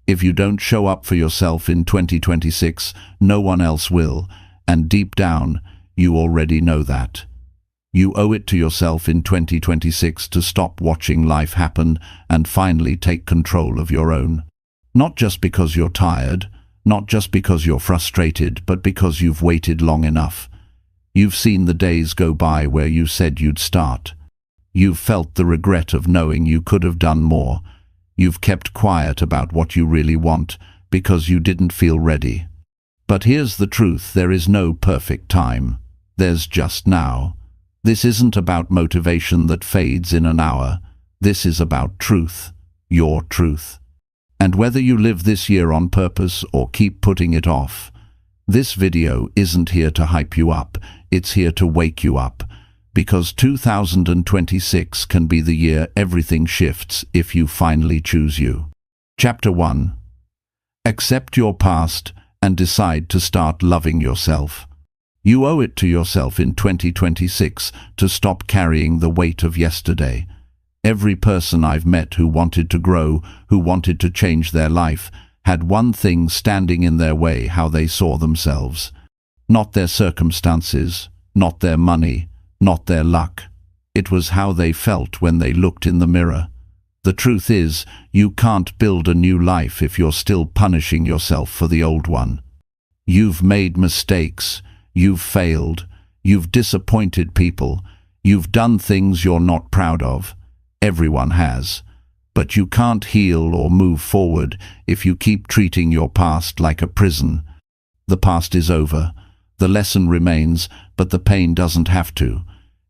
If you don't show up for yourself in 2026, no one else will, and deep down, you already know that. You owe it to yourself in 2026 to stop watching life happen and finally take control of your own. Not just because you're tired, not just because you're frustrated, but because you've waited long enough. You've seen the days go by where you said you'd start. You've felt the regret of knowing you could have done more. You've kept quiet about what you really want because you didn't feel ready. But here's the truth, there is no perfect time. There's just now. This isn't about motivation that fades in an hour. This is about truth, your truth. And whether you live this year on purpose or keep putting it off, this video isn't here to hype you up, it's here to wake you up. Because 2026 can be the year everything shifts if you finally choose you. Chapter 1. Accept your past and decide to start loving yourself. You owe it to yourself in 2026 to stop carrying the weight of yesterday. Every person I've met who wanted to grow, who wanted to change their life, had one thing standing in their way: how they saw themselves. Not their circumstances, not their money, not their luck. It was how they felt when they looked in the mirror. The truth is, you can't build a new life if you're still punishing yourself for the old one. You've made mistakes. You've failed, you've disappointed people, you've done things you're not proud of. Everyone has. But you can't heal or move forward if you keep treating your past like a prison. The past is over. The lesson remains, but the pain doesn't have to.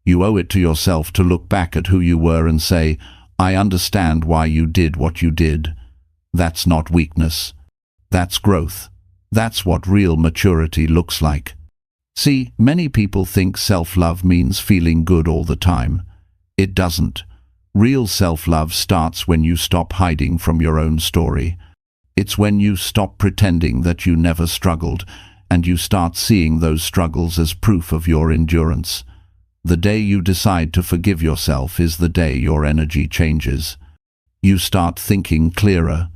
You owe it to yourself to look back at who you were and say, I understand why you did what you did. That's not weakness. That's growth. That's what real maturity looks like. See, many people think self-love means feeling good all the time. It doesn't. Real self-love starts when you stop hiding from your own story. It's when you stop pretending that you never struggled, and you start seeing those struggles as proof of your endurance. The day you decide to forgive yourself is the day your energy changes. You start thinking clearer.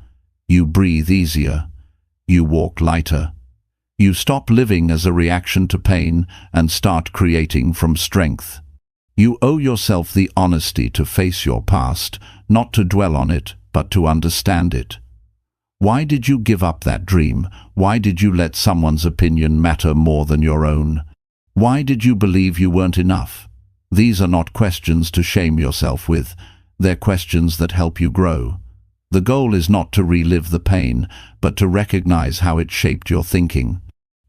You breathe easier. You walk lighter. You stop living as a reaction to pain and start creating from strength. You owe yourself the honesty to face your past, not to dwell on it, but to understand it. Why did you give up that dream? Why did you let someone's opinion matter more than your own? Why did you believe you weren't enough? These are not questions to shame yourself with. They're questions that help you grow. The goal is not to relive the pain, but to recognize how it shaped your thinking.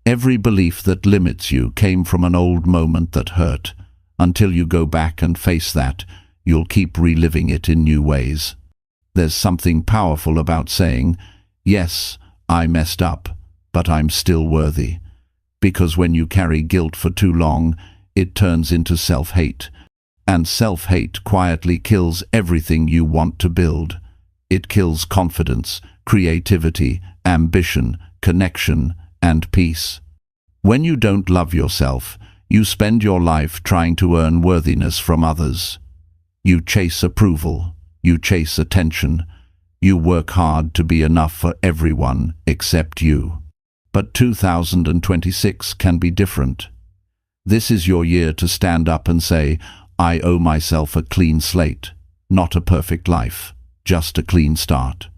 Every belief that limits you came from an old moment that hurt. Until you go back and face that, you'll keep reliving it in new ways. There's something powerful about saying, yes, I messed up, but I'm still worthy. Because when you carry guilt for too long, it turns into self-hate. And self-hate quietly kills everything you want to build. It kills confidence, creativity, ambition, connection, and peace. When you don't love yourself, you spend your life trying to earn worthiness from others. You chase approval. You chase attention. You work hard to be enough for everyone except you. But 2026 can be different. This is your year to stand up and say, I owe myself a clean slate, not a perfect life, just a clean start.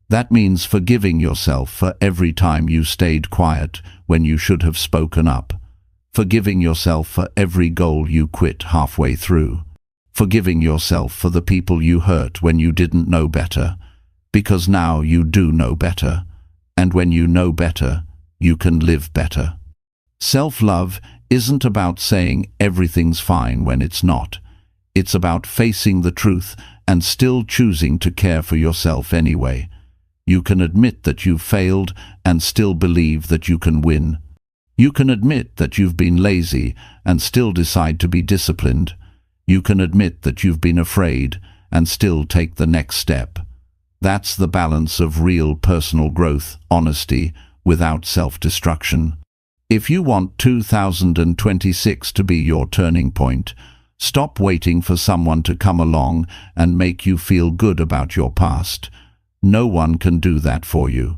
That means forgiving yourself for every time you stayed quiet when you should have spoken up. Forgiving yourself for every goal you quit halfway through. Forgiving yourself for the people you hurt when you didn't know better. Because now you do know better. And when you know better, you can live better. Self-love isn't about saying everything's fine when it's not. It's about facing the truth and still choosing to care for yourself anyway. You can admit that you've failed and still believe that you can win. You can admit that you've been lazy and still decide to be disciplined. You can admit that you've been afraid and still take the next step. That's the balance of real personal growth, honesty, without self-destruction. If you want 2026 to be your turning point, stop waiting for someone to come along and make you feel good about your past. No one can do that for you.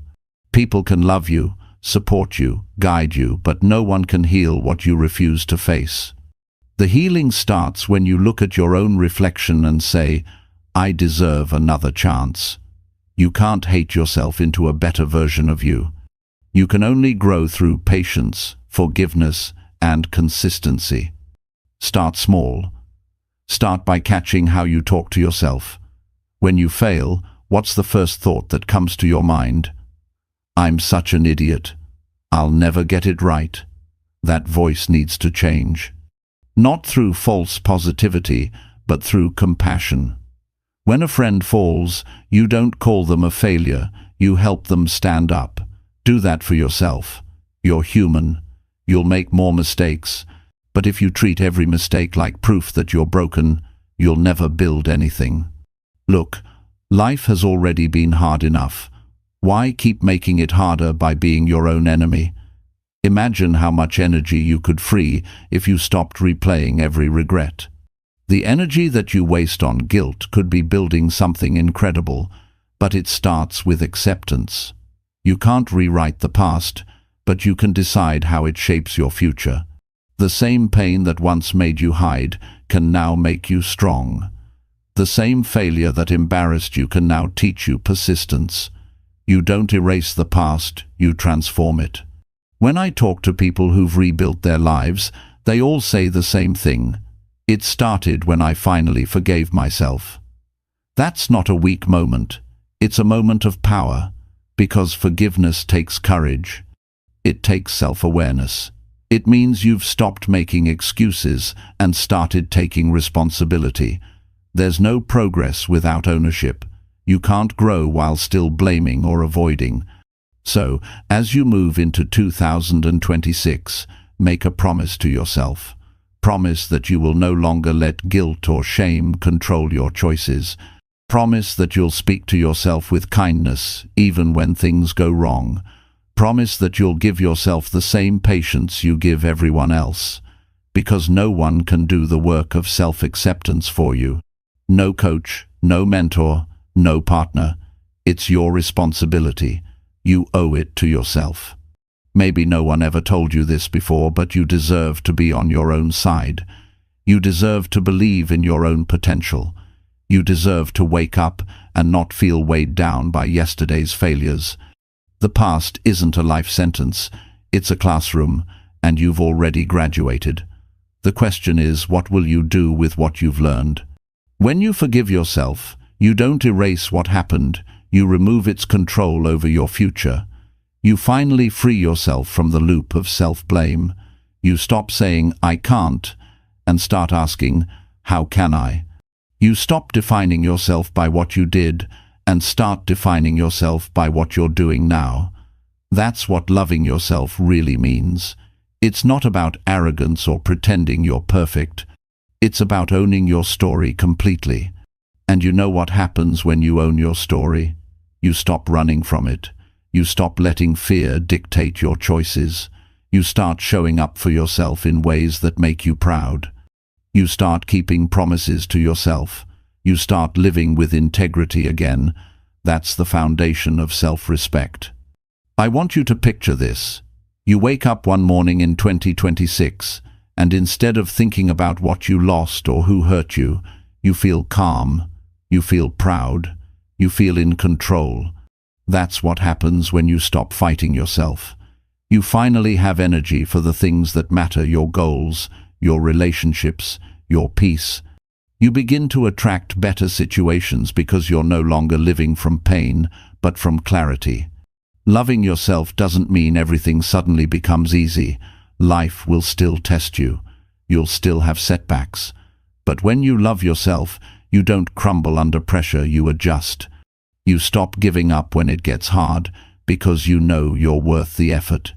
People can love you, support you, guide you, but no one can heal what you refuse to face. The healing starts when you look at your own reflection and say, I deserve another chance. You can't hate yourself into a better version of you. You can only grow through patience, forgiveness, and consistency. Start small. Start by catching how you talk to yourself. When you fail, what's the first thought that comes to your mind? I'm such an idiot. I'll never get it right. That voice needs to change. Not through false positivity, but through compassion. When a friend falls, you don't call them a failure, you help them stand up. Do that for yourself. You're human. You'll make more mistakes, but if you treat every mistake like proof that you're broken, you'll never build anything. Look, life has already been hard enough. Why keep making it harder by being your own enemy? Imagine how much energy you could free if you stopped replaying every regret. The energy that you waste on guilt could be building something incredible, but it starts with acceptance. You can't rewrite the past, but you can decide how it shapes your future. The same pain that once made you hide can now make you strong. The same failure that embarrassed you can now teach you persistence. You don't erase the past, you transform it. When I talk to people who've rebuilt their lives, they all say the same thing. It started when I finally forgave myself. That's not a weak moment. It's a moment of power, because forgiveness takes courage. It takes self-awareness. It means you've stopped making excuses and started taking responsibility. There's no progress without ownership. You can't grow while still blaming or avoiding. So, as you move into 2026, make a promise to yourself. Promise that you will no longer let guilt or shame control your choices. Promise that you'll speak to yourself with kindness, even when things go wrong. Promise that you'll give yourself the same patience you give everyone else, because no one can do the work of self-acceptance for you. No coach, no mentor, no partner. It's your responsibility. You owe it to yourself. Maybe no one ever told you this before, but you deserve to be on your own side. You deserve to believe in your own potential. You deserve to wake up and not feel weighed down by yesterday's failures. The past isn't a life sentence, it's a classroom, and you've already graduated. The question is, what will you do with what you've learned? When you forgive yourself, you don't erase what happened, you remove its control over your future. You finally free yourself from the loop of self-blame. You stop saying, I can't, and start asking, how can I? You stop defining yourself by what you did and start defining yourself by what you're doing now. That's what loving yourself really means. It's not about arrogance or pretending you're perfect. It's about owning your story completely. And you know what happens when you own your story? You stop running from it. You stop letting fear dictate your choices. You start showing up for yourself in ways that make you proud. You start keeping promises to yourself. You start living with integrity again. That's the foundation of self-respect. I want you to picture this. You wake up one morning in 2026, and instead of thinking about what you lost or who hurt you, you feel calm, you feel proud, you feel in control. That's what happens when you stop fighting yourself. You finally have energy for the things that matter, your goals, your relationships, your peace. You begin to attract better situations because you're no longer living from pain, but from clarity. Loving yourself doesn't mean everything suddenly becomes easy. Life will still test you. You'll still have setbacks. But when you love yourself, you don't crumble under pressure, you adjust. You stop giving up when it gets hard, because you know you're worth the effort.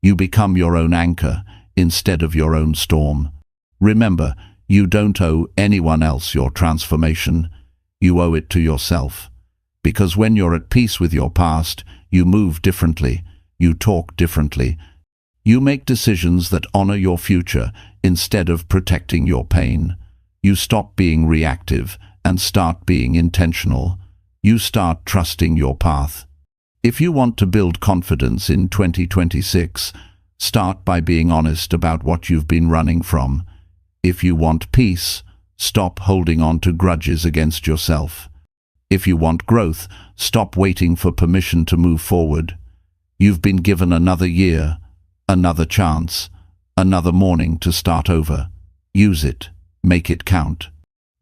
You become your own anchor instead of your own storm. Remember, you don't owe anyone else your transformation. You owe it to yourself. Because when you're at peace with your past, you move differently, you talk differently. You make decisions that honor your future instead of protecting your pain. You stop being reactive and start being intentional. You start trusting your path. If you want to build confidence in 2026, start by being honest about what you've been running from. If you want peace, stop holding on to grudges against yourself. If you want growth, stop waiting for permission to move forward. You've been given another year, another chance, another morning to start over. Use it. Make it count.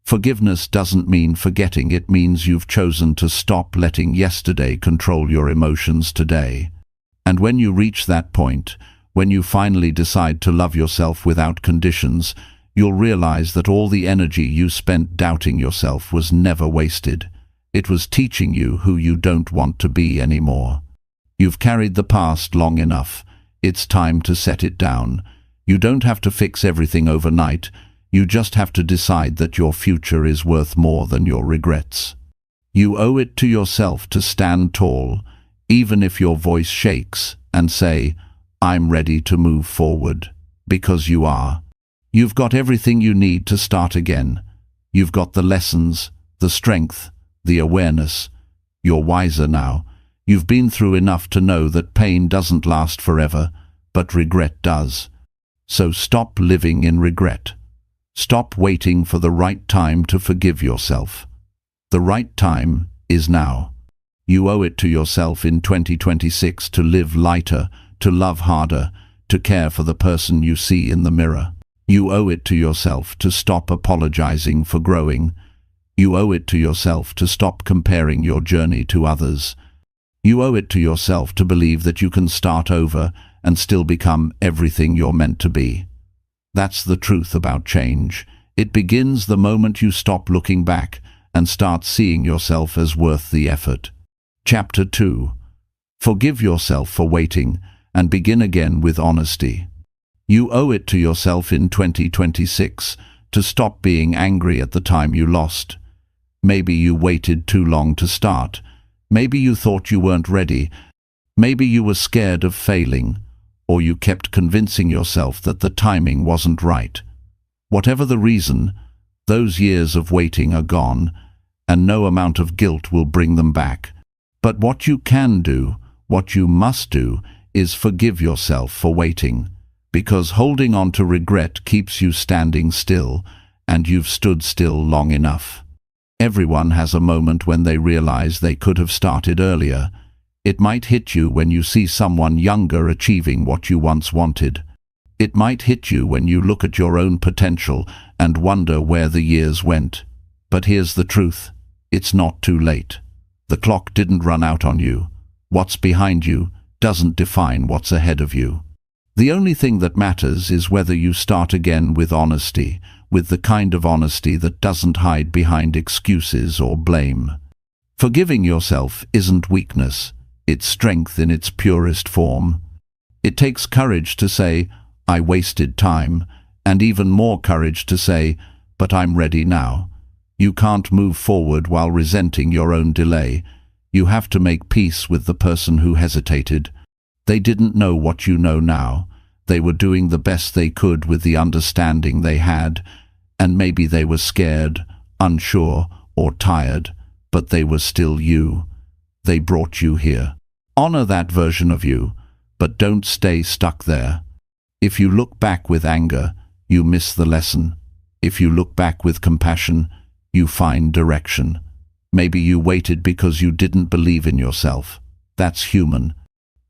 Forgiveness doesn't mean forgetting. It means you've chosen to stop letting yesterday control your emotions today. And when you reach that point, when you finally decide to love yourself without conditions, you'll realize that all the energy you spent doubting yourself was never wasted. It was teaching you who you don't want to be anymore. You've carried the past long enough. It's time to set it down. You don't have to fix everything overnight. You just have to decide that your future is worth more than your regrets. You owe it to yourself to stand tall, even if your voice shakes, and say, "I'm ready to move forward," because you are. You've got everything you need to start again. You've got the lessons, the strength, the awareness. You're wiser now. You've been through enough to know that pain doesn't last forever, but regret does. So stop living in regret. Stop waiting for the right time to forgive yourself. The right time is now. You owe it to yourself in 2026 to live lighter, to love harder, to care for the person you see in the mirror. You owe it to yourself to stop apologizing for growing. You owe it to yourself to stop comparing your journey to others. You owe it to yourself to believe that you can start over and still become everything you're meant to be. That's the truth about change. It begins the moment you stop looking back and start seeing yourself as worth the effort. Chapter 2. Forgive yourself for waiting and begin again with honesty. You owe it to yourself in 2026 to stop being angry at the time you lost. Maybe you waited too long to start. Maybe you thought you weren't ready. Maybe you were scared of failing, or you kept convincing yourself that the timing wasn't right. Whatever the reason, those years of waiting are gone, and no amount of guilt will bring them back. But what you can do, what you must do, is forgive yourself for waiting, because holding on to regret keeps you standing still, and you've stood still long enough. Everyone has a moment when they realize they could have started earlier. It might hit you when you see someone younger achieving what you once wanted. It might hit you when you look at your own potential and wonder where the years went. But here's the truth. It's not too late. The clock didn't run out on you. What's behind you doesn't define what's ahead of you. The only thing that matters is whether you start again with honesty, with the kind of honesty that doesn't hide behind excuses or blame. Forgiving yourself isn't weakness. It's strength in its purest form. It takes courage to say, "I wasted time," and even more courage to say, "But I'm ready now." You can't move forward while resenting your own delay. You have to make peace with the person who hesitated. They didn't know what you know now. They were doing the best they could with the understanding they had, and maybe they were scared, unsure, or tired, but they were still you. They brought you here. Honor that version of you, but don't stay stuck there. If you look back with anger, you miss the lesson. If you look back with compassion, you find direction. Maybe you waited because you didn't believe in yourself. That's human.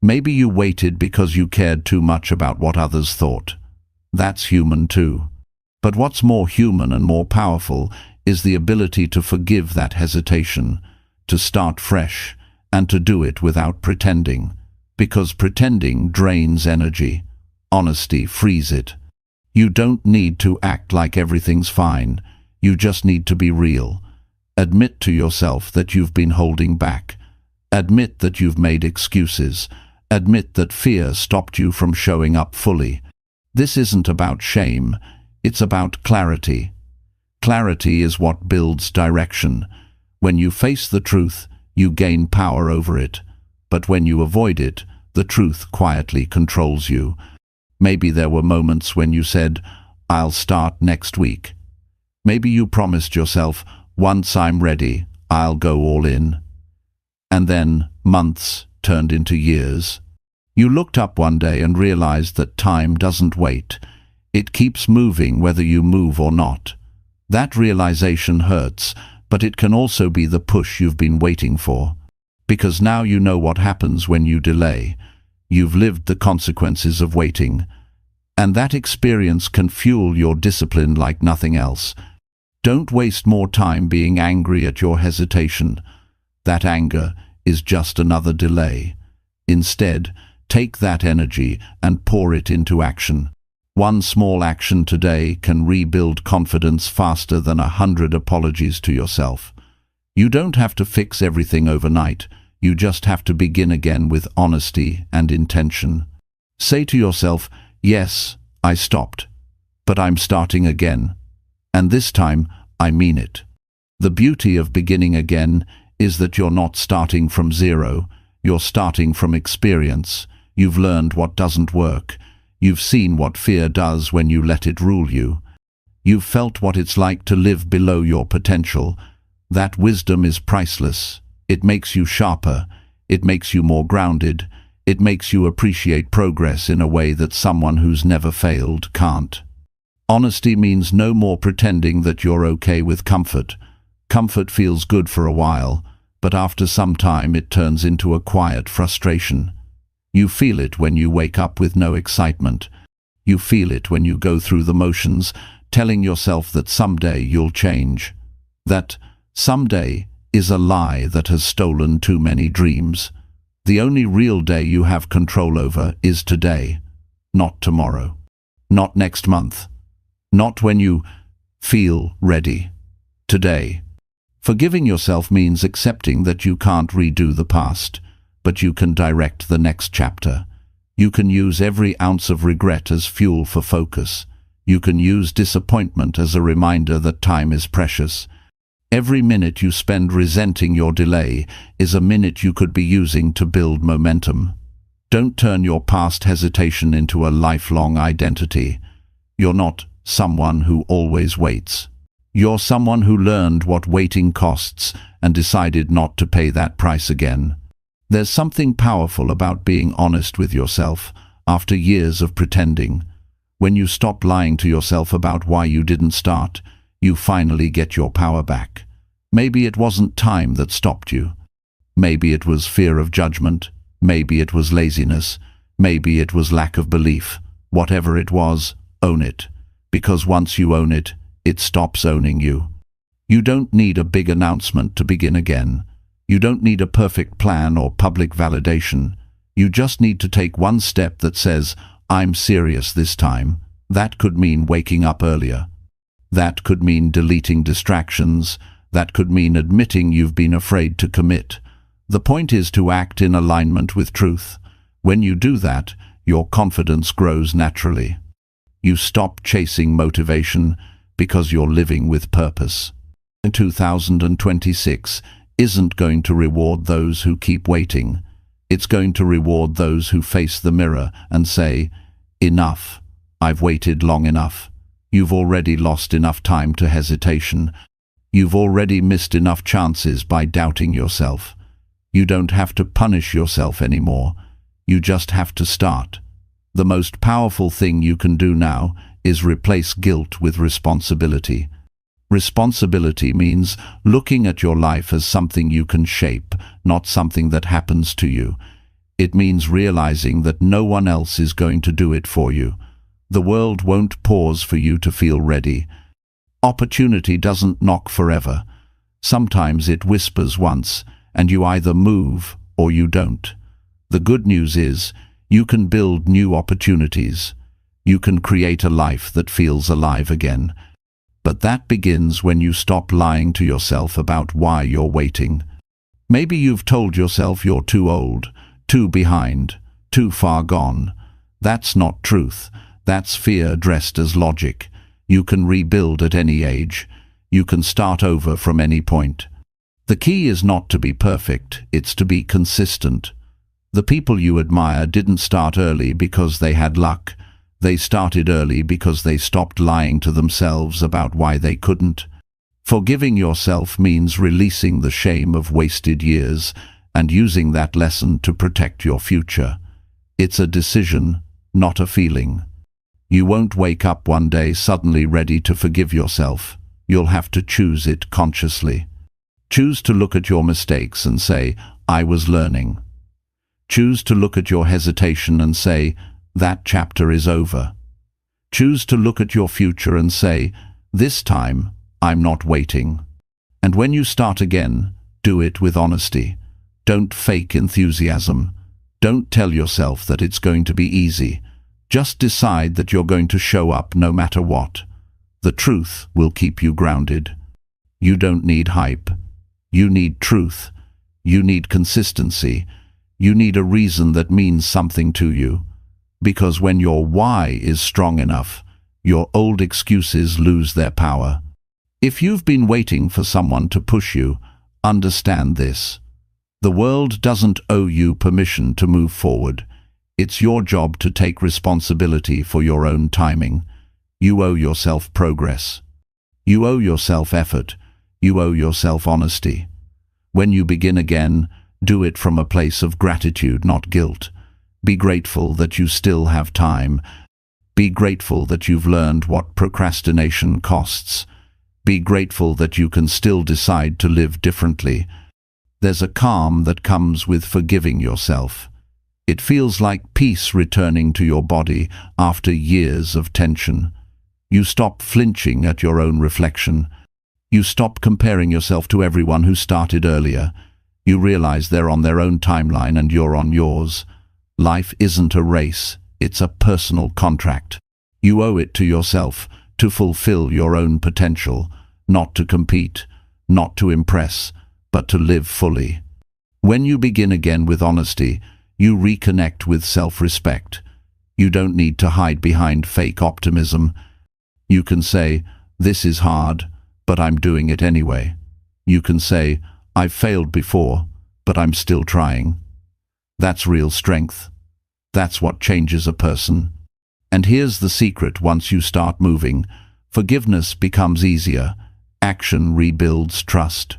Maybe you waited because you cared too much about what others thought. That's human too. But what's more human and more powerful is the ability to forgive that hesitation, to start fresh, and to do it without pretending. Because pretending drains energy. Honesty frees it. You don't need to act like everything's fine. You just need to be real. Admit to yourself that you've been holding back. Admit that you've made excuses. Admit that fear stopped you from showing up fully. This isn't about shame. It's about clarity. Clarity is what builds direction. When you face the truth, you gain power over it. But when you avoid it, the truth quietly controls you. Maybe there were moments when you said, "I'll start next week." Maybe you promised yourself, "Once I'm ready, I'll go all in." And then months turned into years. You looked up one day and realized that time doesn't wait. It keeps moving whether you move or not. That realization hurts, but it can also be the push you've been waiting for. Because now you know what happens when you delay. You've lived the consequences of waiting. And that experience can fuel your discipline like nothing else. Don't waste more time being angry at your hesitation. That anger is just another delay. Instead, take that energy and pour it into action. One small action today can rebuild confidence faster than 100 apologies to yourself. You don't have to fix everything overnight. You just have to begin again with honesty and intention. Say to yourself, yes, I stopped, but I'm starting again. And this time, I mean it. The beauty of beginning again is that you're not starting from zero. You're starting from experience. You've learned what doesn't work. You've seen what fear does when you let it rule you. You've felt what it's like to live below your potential. That wisdom is priceless. It makes you sharper. It makes you more grounded. It makes you appreciate progress in a way that someone who's never failed can't. Honesty means no more pretending that you're okay with comfort. Comfort feels good for a while, but after some time it turns into a quiet frustration. You feel it when you wake up with no excitement. You feel it when you go through the motions, telling yourself that someday you'll change. That someday is a lie that has stolen too many dreams. The only real day you have control over is today, not tomorrow, not next month, not when you feel ready. Today. Forgiving yourself means accepting that you can't redo the past, but you can direct the next chapter. You can use every ounce of regret as fuel for focus. You can use disappointment as a reminder that time is precious. Every minute you spend resenting your delay is a minute you could be using to build momentum. Don't turn your past hesitation into a lifelong identity. You're not someone who always waits. You're someone who learned what waiting costs and decided not to pay that price again. There's something powerful about being honest with yourself after years of pretending. When you stop lying to yourself about why you didn't start, you finally get your power back. Maybe it wasn't time that stopped you. Maybe it was fear of judgment. Maybe it was laziness. Maybe it was lack of belief. Whatever it was, own it. Because once you own it, it stops owning you. You don't need a big announcement to begin again. You don't need a perfect plan or public validation. You just need to take one step that says, I'm serious this time. That could mean waking up earlier. That could mean deleting distractions. That could mean admitting you've been afraid to commit. The point is to act in alignment with truth. When you do that, your confidence grows naturally. You stop chasing motivation because you're living with purpose. 2026 isn't going to reward those who keep waiting. It's going to reward those who face the mirror and say, enough, I've waited long enough. You've already lost enough time to hesitation. You've already missed enough chances by doubting yourself. You don't have to punish yourself anymore. You just have to start. The most powerful thing you can do now is replace guilt with responsibility. Responsibility means looking at your life as something you can shape, not something that happens to you. It means realizing that no one else is going to do it for you. The world won't pause for you to feel ready. Opportunity doesn't knock forever. Sometimes it whispers once, and you either move or you don't. The good news is, you can build new opportunities. You can create a life that feels alive again. But that begins when you stop lying to yourself about why you're waiting. Maybe you've told yourself you're too old, too behind, too far gone. That's not truth. That's fear dressed as logic. You can rebuild at any age. You can start over from any point. The key is not to be perfect, it's to be consistent. The people you admire didn't start early because they had luck. They started early because they stopped lying to themselves about why they couldn't. Forgiving yourself means releasing the shame of wasted years and using that lesson to protect your future. It's a decision, not a feeling. You won't wake up one day suddenly ready to forgive yourself. You'll have to choose it consciously. Choose to look at your mistakes and say, I was learning. Choose to look at your hesitation and say, that chapter is over. Choose to look at your future and say, this time, I'm not waiting. And when you start again, do it with honesty. Don't fake enthusiasm. Don't tell yourself that it's going to be easy. Just decide that you're going to show up no matter what. The truth will keep you grounded. You don't need hype. You need truth. You need consistency. You need a reason that means something to you. Because when your why is strong enough, your old excuses lose their power. If you've been waiting for someone to push you, understand this. The world doesn't owe you permission to move forward. It's your job to take responsibility for your own timing. You owe yourself progress. You owe yourself effort. You owe yourself honesty. When you begin again, do it from a place of gratitude, not guilt. Be grateful that you still have time. Be grateful that you've learned what procrastination costs. Be grateful that you can still decide to live differently. There's a calm that comes with forgiving yourself. It feels like peace returning to your body after years of tension. You stop flinching at your own reflection. You stop comparing yourself to everyone who started earlier. You realize they're on their own timeline and you're on yours. Life isn't a race, it's a personal contract. You owe it to yourself to fulfill your own potential, not to compete, not to impress, but to live fully. When you begin again with honesty, you reconnect with self-respect. You don't need to hide behind fake optimism. You can say, this is hard, but I'm doing it anyway. You can say, I've failed before, but I'm still trying. That's real strength. That's what changes a person. And here's the secret: once you start moving, forgiveness becomes easier. Action rebuilds trust.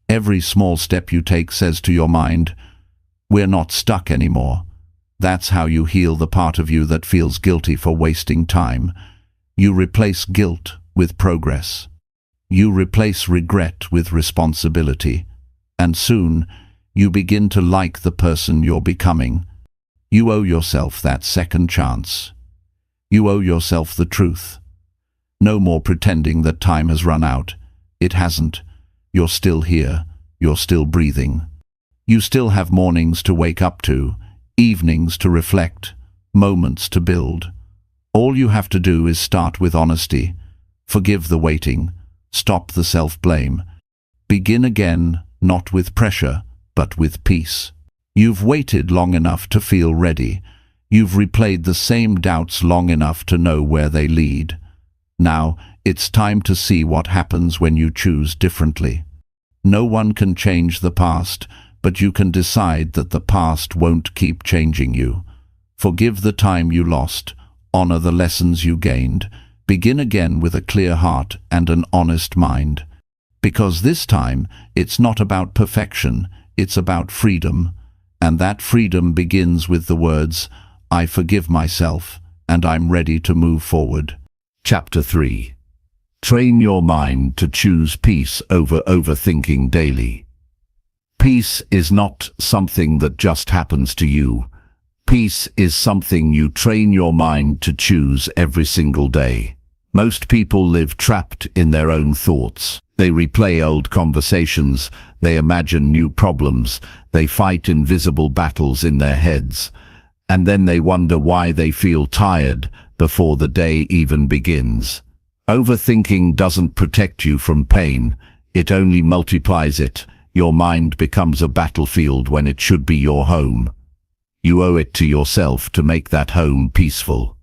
Every small step you take says to your mind, we're not stuck anymore. That's how you heal the part of you that feels guilty for wasting time. You replace guilt with progress. You replace regret with responsibility. And soon, you begin to like the person you're becoming. You owe yourself that second chance. You owe yourself the truth. No more pretending that time has run out. It hasn't. You're still here. You're still breathing. You still have mornings to wake up to, evenings to reflect, moments to build. All you have to do is start with honesty. Forgive the waiting. Stop the self-blame. Begin again, not with pressure, but with peace. You've waited long enough to feel ready. You've replayed the same doubts long enough to know where they lead. Now, it's time to see what happens when you choose differently. No one can change the past, but you can decide that the past won't keep changing you. Forgive the time you lost. Honor the lessons you gained. Begin again with a clear heart and an honest mind. Because this time, it's not about perfection, it's about freedom. And that freedom begins with the words, I forgive myself, and I'm ready to move forward. Chapter 3. Train your mind to choose peace over overthinking daily. Peace is not something that just happens to you. Peace is something you train your mind to choose every single day. Most people live trapped in their own thoughts. They replay old conversations, they imagine new problems, they fight invisible battles in their heads, and then they wonder why they feel tired before the day even begins. Overthinking doesn't protect you from pain, it only multiplies it. Your mind becomes a battlefield when it should be your home. You owe it to yourself to make that home peaceful.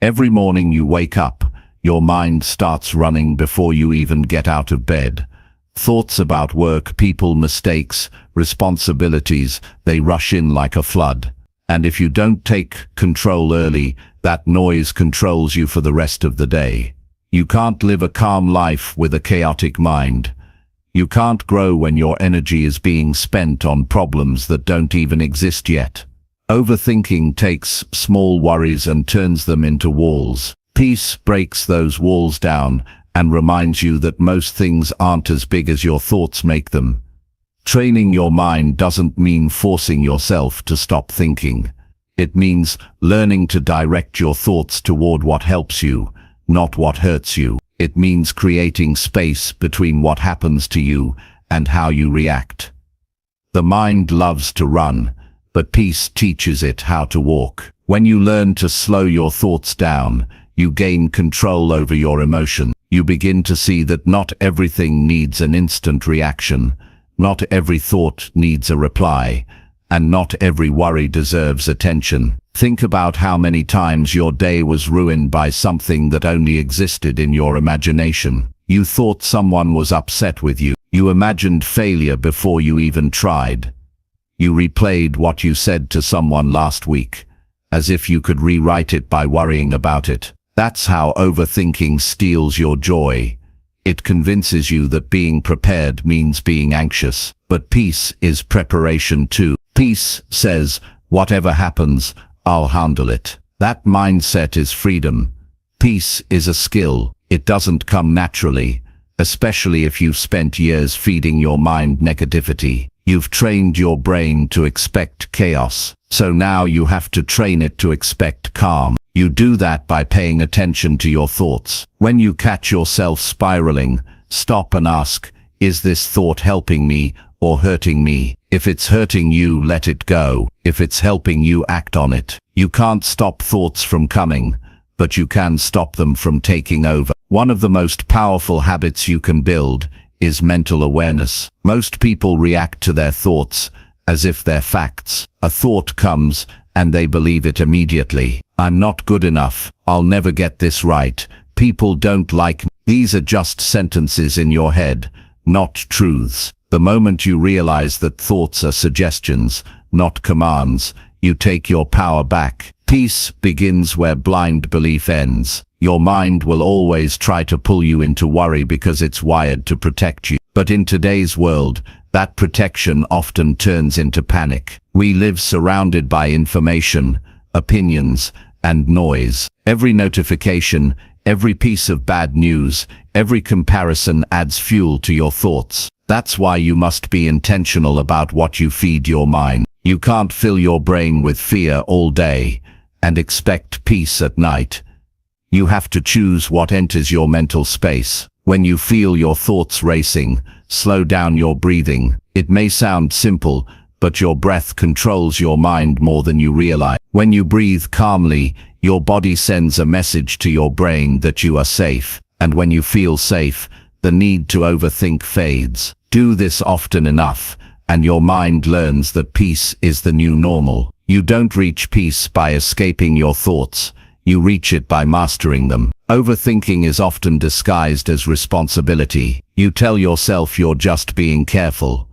Every morning you wake up, your mind starts running before you even get out of bed. Thoughts about work, people, mistakes, responsibilities, they rush in like a flood. And if you don't take control early, that noise controls you for the rest of the day. You can't live a calm life with a chaotic mind. You can't grow when your energy is being spent on problems that don't even exist yet. Overthinking takes small worries and turns them into walls. Peace breaks those walls down and reminds you that most things aren't as big as your thoughts make them. Training your mind doesn't mean forcing yourself to stop thinking. It means learning to direct your thoughts toward what helps you, not what hurts you. It means creating space between what happens to you and how you react. The mind loves to run, but peace teaches it how to walk. When you learn to slow your thoughts down, you gain control over your emotion. You begin to see that not everything needs an instant reaction, not every thought needs a reply, and not every worry deserves attention. Think about how many times your day was ruined by something that only existed in your imagination. You thought someone was upset with you. You imagined failure before you even tried. You replayed what you said to someone last week, as if you could rewrite it by worrying about it. That's how overthinking steals your joy. It convinces you that being prepared means being anxious. But peace is preparation too. Peace says, whatever happens, I'll handle it. That mindset is freedom. Peace is a skill. It doesn't come naturally, especially if you've spent years feeding your mind negativity. You've trained your brain to expect chaos, so now you have to train it to expect calm. You do that by paying attention to your thoughts. When you catch yourself spiraling, stop and ask, is this thought helping me or hurting me? If it's hurting you, let it go. If it's helping you, act on it. You can't stop thoughts from coming, but you can stop them from taking over. One of the most powerful habits you can build is mental awareness. Most people react to their thoughts as if they're facts. A thought comes and they believe it immediately. I'm not good enough. I'll never get this right. People don't like me. These are just sentences in your head, not truths. The moment you realize that thoughts are suggestions, not commands, you take your power back. Peace begins where blind belief ends. Your mind will always try to pull you into worry because it's wired to protect you. But in today's world, that protection often turns into panic. We live surrounded by information, opinions, and noise. Every notification, every piece of bad news, every comparison adds fuel to your thoughts. That's why you must be intentional about what you feed your mind. You can't fill your brain with fear all day and expect peace at night. You have to choose what enters your mental space. When you feel your thoughts racing, slow down your breathing. It may sound simple, but your breath controls your mind more than you realize. When you breathe calmly, your body sends a message to your brain that you are safe. And when you feel safe, the need to overthink fades. Do this often enough, and your mind learns that peace is the new normal. You don't reach peace by escaping your thoughts. You reach it by mastering them. Overthinking is often disguised as responsibility. You tell yourself you're just being careful,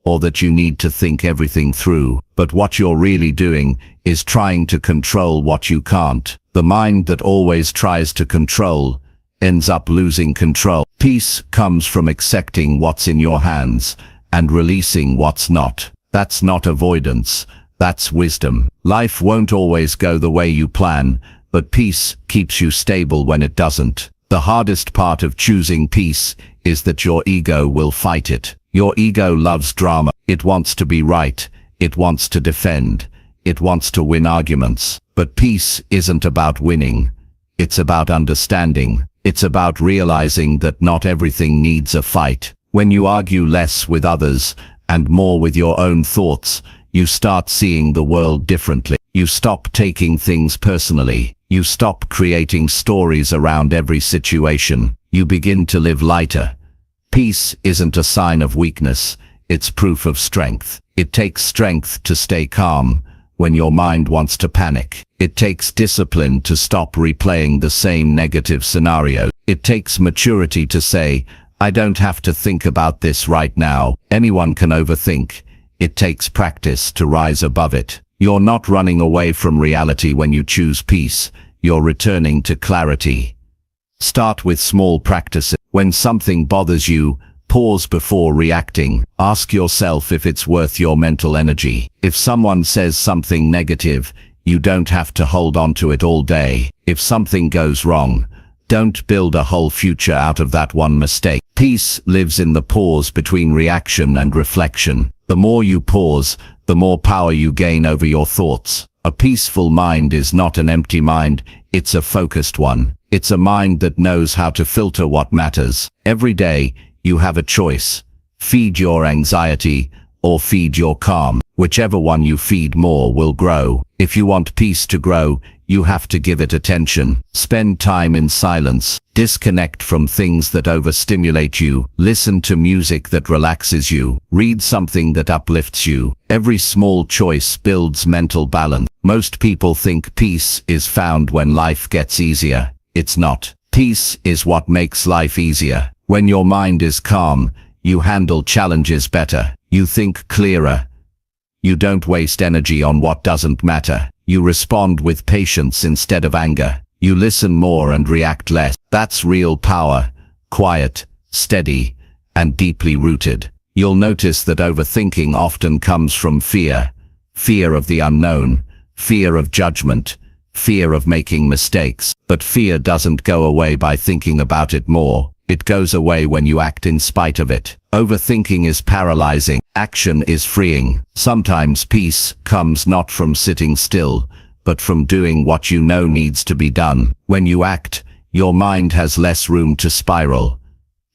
or that you need to think everything through. But what you're really doing is trying to control what you can't. The mind that always tries to control ends up losing control. Peace comes from accepting what's in your hands and releasing what's not. That's not avoidance, that's wisdom. Life won't always go the way you plan, but peace keeps you stable when it doesn't. The hardest part of choosing peace is that your ego will fight it. Your ego loves drama. It wants to be right. It wants to defend. It wants to win arguments. But peace isn't about winning. It's about understanding. It's about realizing that not everything needs a fight. When you argue less with others and more with your own thoughts, you start seeing the world differently. You stop taking things personally. You stop creating stories around every situation. You begin to live lighter. Peace isn't a sign of weakness, it's proof of strength. It takes strength to stay calm when your mind wants to panic. It takes discipline to stop replaying the same negative scenario. It takes maturity to say, I don't have to think about this right now. Anyone can overthink. It takes practice to rise above it. You're not running away from reality when you choose peace. You're returning to clarity. Start with small practices. When something bothers you, Pause before reacting. Ask yourself if it's worth your mental energy. If someone says something negative, you don't have to hold on to it all day. If something goes wrong, don't build a whole future out of that one mistake. Peace lives in the pause between reaction and reflection. The more you pause, the more power you gain over your thoughts. A peaceful mind is not an empty mind, it's a focused one. It's a mind that knows how to filter what matters. Every day, you have a choice. Feed your anxiety or feed your calm. Whichever one you feed more will grow. If you want peace to grow, you have to give it attention. Spend time in silence. Disconnect from things that overstimulate you. Listen to music that relaxes you. Read something that uplifts you. Every small choice builds mental balance. Most people think peace is found when life gets easier. It's not. Peace is what makes life easier. When your mind is calm, you handle challenges better. You think clearer. You don't waste energy on what doesn't matter. You respond with patience instead of anger. You listen more and react less. That's real power. Quiet, steady, and deeply rooted. You'll notice that overthinking often comes from fear. Fear of the unknown. Fear of judgment. Fear of making mistakes. But fear doesn't go away by thinking about it more. It goes away when you act in spite of it. Overthinking is paralyzing. Action is freeing. Sometimes peace comes not from sitting still, but from doing what you know needs to be done. When you act, your mind has less room to spiral.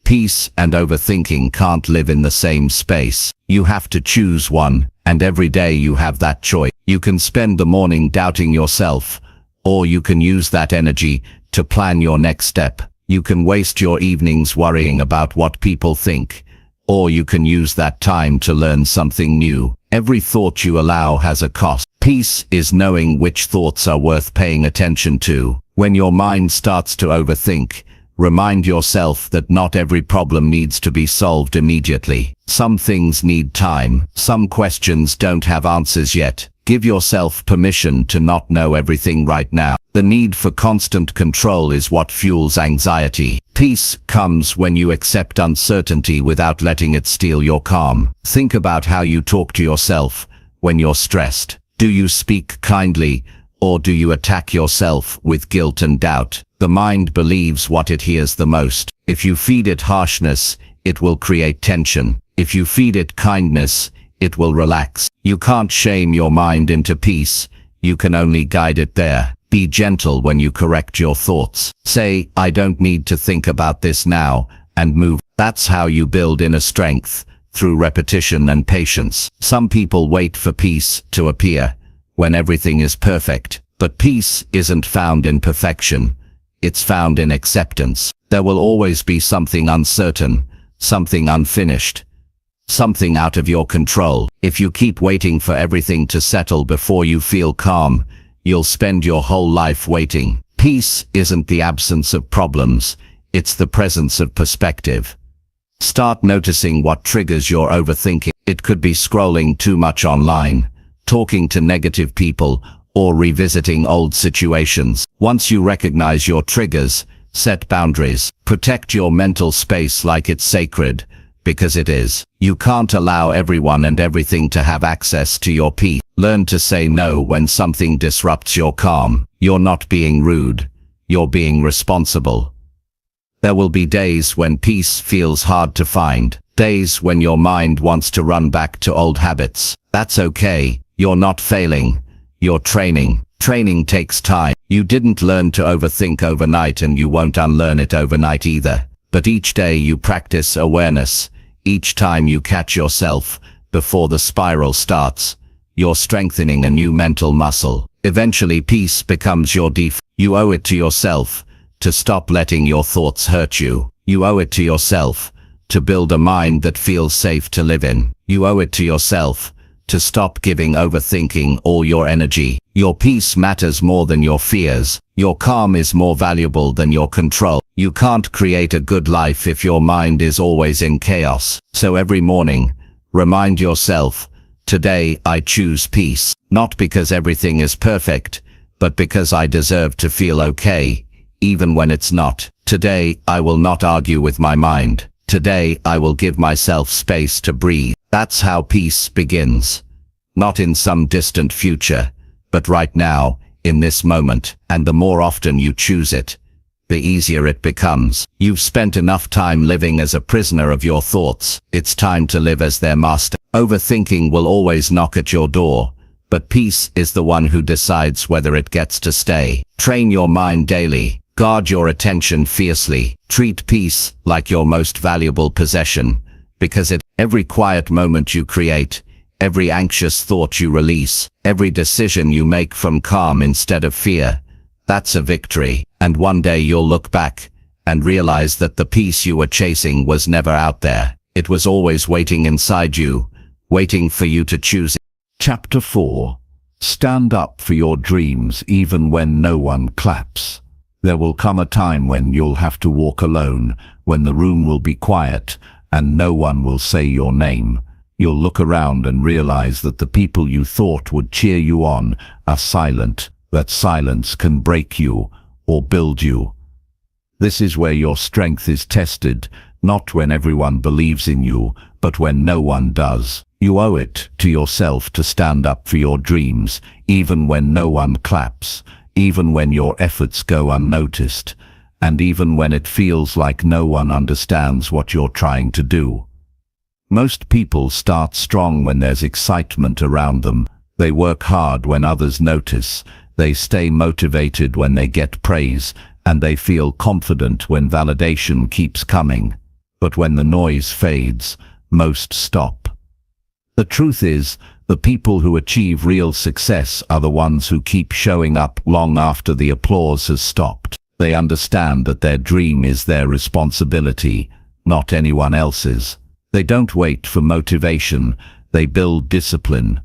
Peace and overthinking can't live in the same space. You have to choose one, and every day you have that choice. You can spend the morning doubting yourself, or you can use that energy to plan your next step. You can waste your evenings worrying about what people think, or you can use that time to learn something new. Every thought you allow has a cost. Peace is knowing which thoughts are worth paying attention to. When your mind starts to overthink, remind yourself that not every problem needs to be solved immediately. Some things need time. Some questions don't have answers yet. Give yourself permission to not know everything right now. The need for constant control is what fuels anxiety. Peace comes when you accept uncertainty without letting it steal your calm. Think about how you talk to yourself when you're stressed. Do you speak kindly, or do you attack yourself with guilt and doubt? The mind believes what it hears the most. If you feed it harshness, it will create tension. If you feed it kindness, it will relax. You can't shame your mind into peace. You can only guide it there. Be gentle when you correct your thoughts. Say, I don't need to think about this now, and move. That's how you build inner strength, through repetition and patience. Some people wait for peace to appear when everything is perfect. But peace isn't found in perfection. It's found in acceptance. There will always be something uncertain, something unfinished, something out of your control. If you keep waiting for everything to settle before you feel calm, you'll spend your whole life waiting. Peace isn't the absence of problems, it's the presence of perspective. Start noticing what triggers your overthinking. It could be scrolling too much online, talking to negative people, or revisiting old situations. Once you recognize your triggers, set boundaries. Protect your mental space like it's sacred, because it is. You can't allow everyone and everything to have access to your peace. Learn to say no when something disrupts your calm. You're not being rude. You're being responsible. There will be days when peace feels hard to find. Days when your mind wants to run back to old habits. That's okay. You're not failing. You're training. Training takes time. You didn't learn to overthink overnight, and you won't unlearn it overnight either. But each day you practice awareness. Each time you catch yourself before the spiral starts, you're strengthening a new mental muscle. Eventually peace becomes your default. You owe it to yourself to stop letting your thoughts hurt you. You owe it to yourself to build a mind that feels safe to live in. You owe it to yourself to stop giving overthinking all your energy. Your peace matters more than your fears. Your calm is more valuable than your control. You can't create a good life if your mind is always in chaos. So every morning, remind yourself, today I choose peace. Not because everything is perfect, but because I deserve to feel okay, even when it's not. Today I will not argue with my mind. Today I will give myself space to breathe. That's how peace begins. Not in some distant future, but right now, in this moment. And the more often you choose it, the easier it becomes. You've spent enough time living as a prisoner of your thoughts. It's time to live as their master. Overthinking will always knock at your door, but peace is the one who decides whether it gets to stay. Train your mind daily. Guard your attention fiercely. Treat peace like your most valuable possession, because every quiet moment you create, every anxious thought you release, every decision you make from calm instead of fear, that's a victory. And one day you'll look back and realize that the peace you were chasing was never out there. It was always waiting inside you, waiting for you to choose it. Chapter 4. Stand up for your dreams even when no one claps. There will come a time when you'll have to walk alone, when the room will be quiet and no one will say your name. You'll look around and realize that the people you thought would cheer you on are silent. That silence can break you or build you. This is where your strength is tested, not when everyone believes in you, but when no one does. You owe it to yourself to stand up for your dreams, even when no one claps, even when your efforts go unnoticed, and even when it feels like no one understands what you're trying to do. Most people start strong when there's excitement around them. They work hard when others notice. They stay motivated when they get praise, and they feel confident when validation keeps coming. But when the noise fades, most stop. The truth is, the people who achieve real success are the ones who keep showing up long after the applause has stopped. They understand that their dream is their responsibility, not anyone else's. They don't wait for motivation, they build discipline.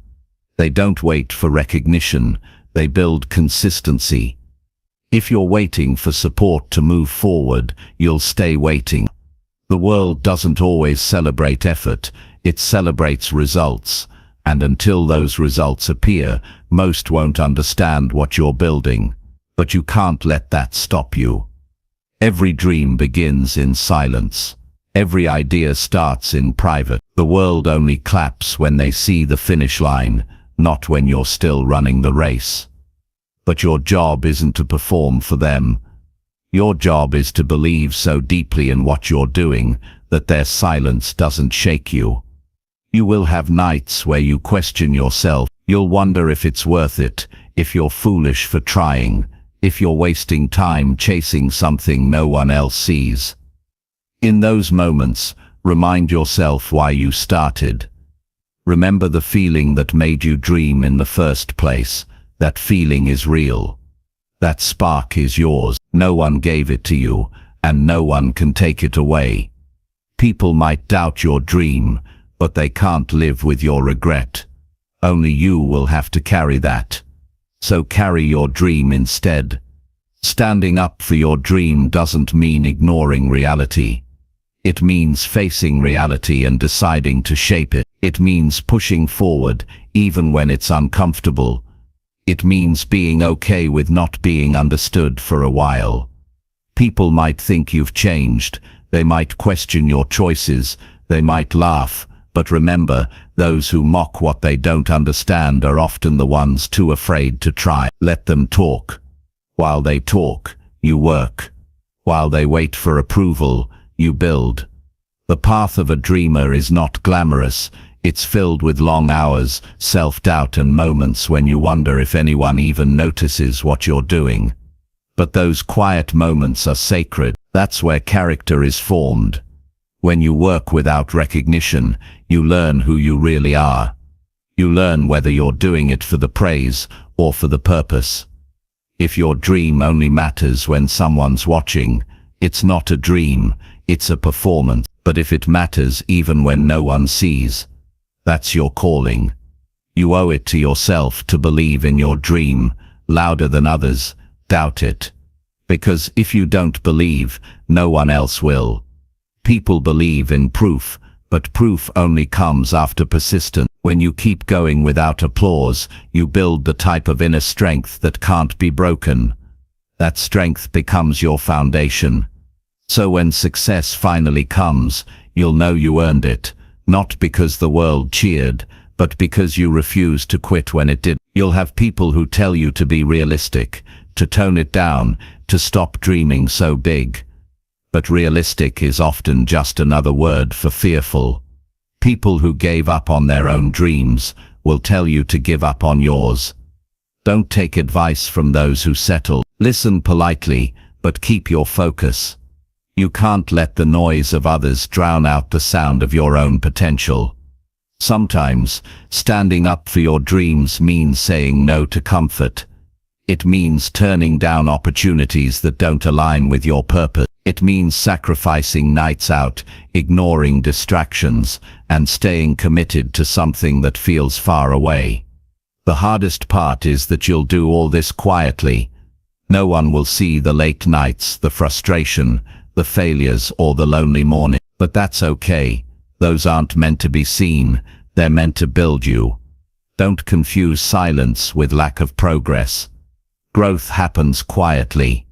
They don't wait for recognition, they build consistency. If you're waiting for support to move forward, you'll stay waiting. The world doesn't always celebrate effort, it celebrates results. And until those results appear, most won't understand what you're building. But you can't let that stop you. Every dream begins in silence. Every idea starts in private. The world only claps when they see the finish line, not when you're still running the race. But your job isn't to perform for them. Your job is to believe so deeply in what you're doing that their silence doesn't shake you. You will have nights where you question yourself. You'll wonder if it's worth it, if you're foolish for trying, if you're wasting time chasing something no one else sees. In those moments, remind yourself why you started. Remember the feeling that made you dream in the first place. That feeling is real. That spark is yours. No one gave it to you, and no one can take it away. People might doubt your dream, but they can't live with your regret. Only you will have to carry that. So carry your dream instead. Standing up for your dream doesn't mean ignoring reality. It means facing reality and deciding to shape it. It means pushing forward, even when it's uncomfortable. It means being okay with not being understood for a while. People might think you've changed. They might question your choices. They might laugh. But remember, those who mock what they don't understand are often the ones too afraid to try. Let them talk. While they talk, you work. While they wait for approval, you build. The path of a dreamer is not glamorous. It's filled with long hours, self-doubt, and moments when you wonder if anyone even notices what you're doing. But those quiet moments are sacred. That's where character is formed. When you work without recognition, you learn who you really are. You learn whether you're doing it for the praise or for the purpose. If your dream only matters when someone's watching, it's not a dream, it's a performance. But if it matters even when no one sees, that's your calling. You owe it to yourself to believe in your dream, louder than others. Doubt it. Because if you don't believe, no one else will. People believe in proof, but proof only comes after persistence. When you keep going without applause, you build the type of inner strength that can't be broken. That strength becomes your foundation. So when success finally comes, You'll know you earned it, not because the world cheered, but because you refused to quit when it did. You'll have people who tell you to be realistic, to tone it down, to stop dreaming so big. But realistic is often just another word for fearful. People who gave up on their own dreams will tell you to give up on yours. Don't take advice from those who settle. Listen politely, but keep your focus. You can't let the noise of others drown out the sound of your own potential. Sometimes, standing up for your dreams means saying no to comfort. It means turning down opportunities that don't align with your purpose. It means sacrificing nights out, ignoring distractions, and staying committed to something that feels far away. The hardest part is that you'll do all this quietly. No one will see the late nights, the frustration, the failures, or the lonely morning. But that's okay. Those aren't meant to be seen. They're meant to build you. Don't confuse silence with lack of progress. Growth happens quietly.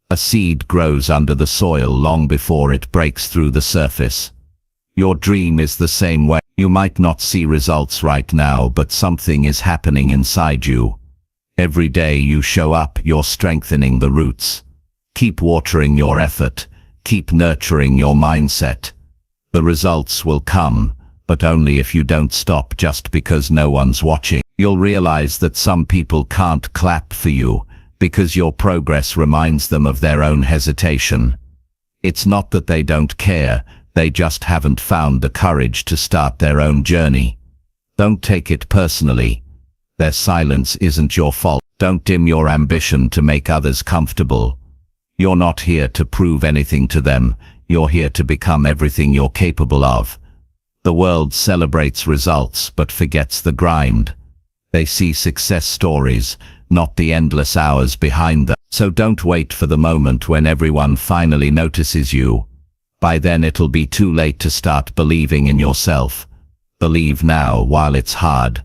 A seed grows under the soil long before it breaks through the surface. Your dream is the same way. You might not see results right now, but something is happening inside you. Every day you show up, you're strengthening the roots. Keep watering your effort. Keep nurturing your mindset. The results will come, but only if you don't stop just because no one's watching. You'll realize that some people can't clap for you because your progress reminds them of their own hesitation. It's not that they don't care, they just haven't found the courage to start their own journey. Don't take it personally. Their silence isn't your fault. Don't dim your ambition to make others comfortable. You're not here to prove anything to them. You're here to become everything you're capable of. The world celebrates results but forgets the grind. They see success stories, not the endless hours behind them. So don't wait for the moment when everyone finally notices you. By then it'll be too late to start believing in yourself. Believe now while it's hard.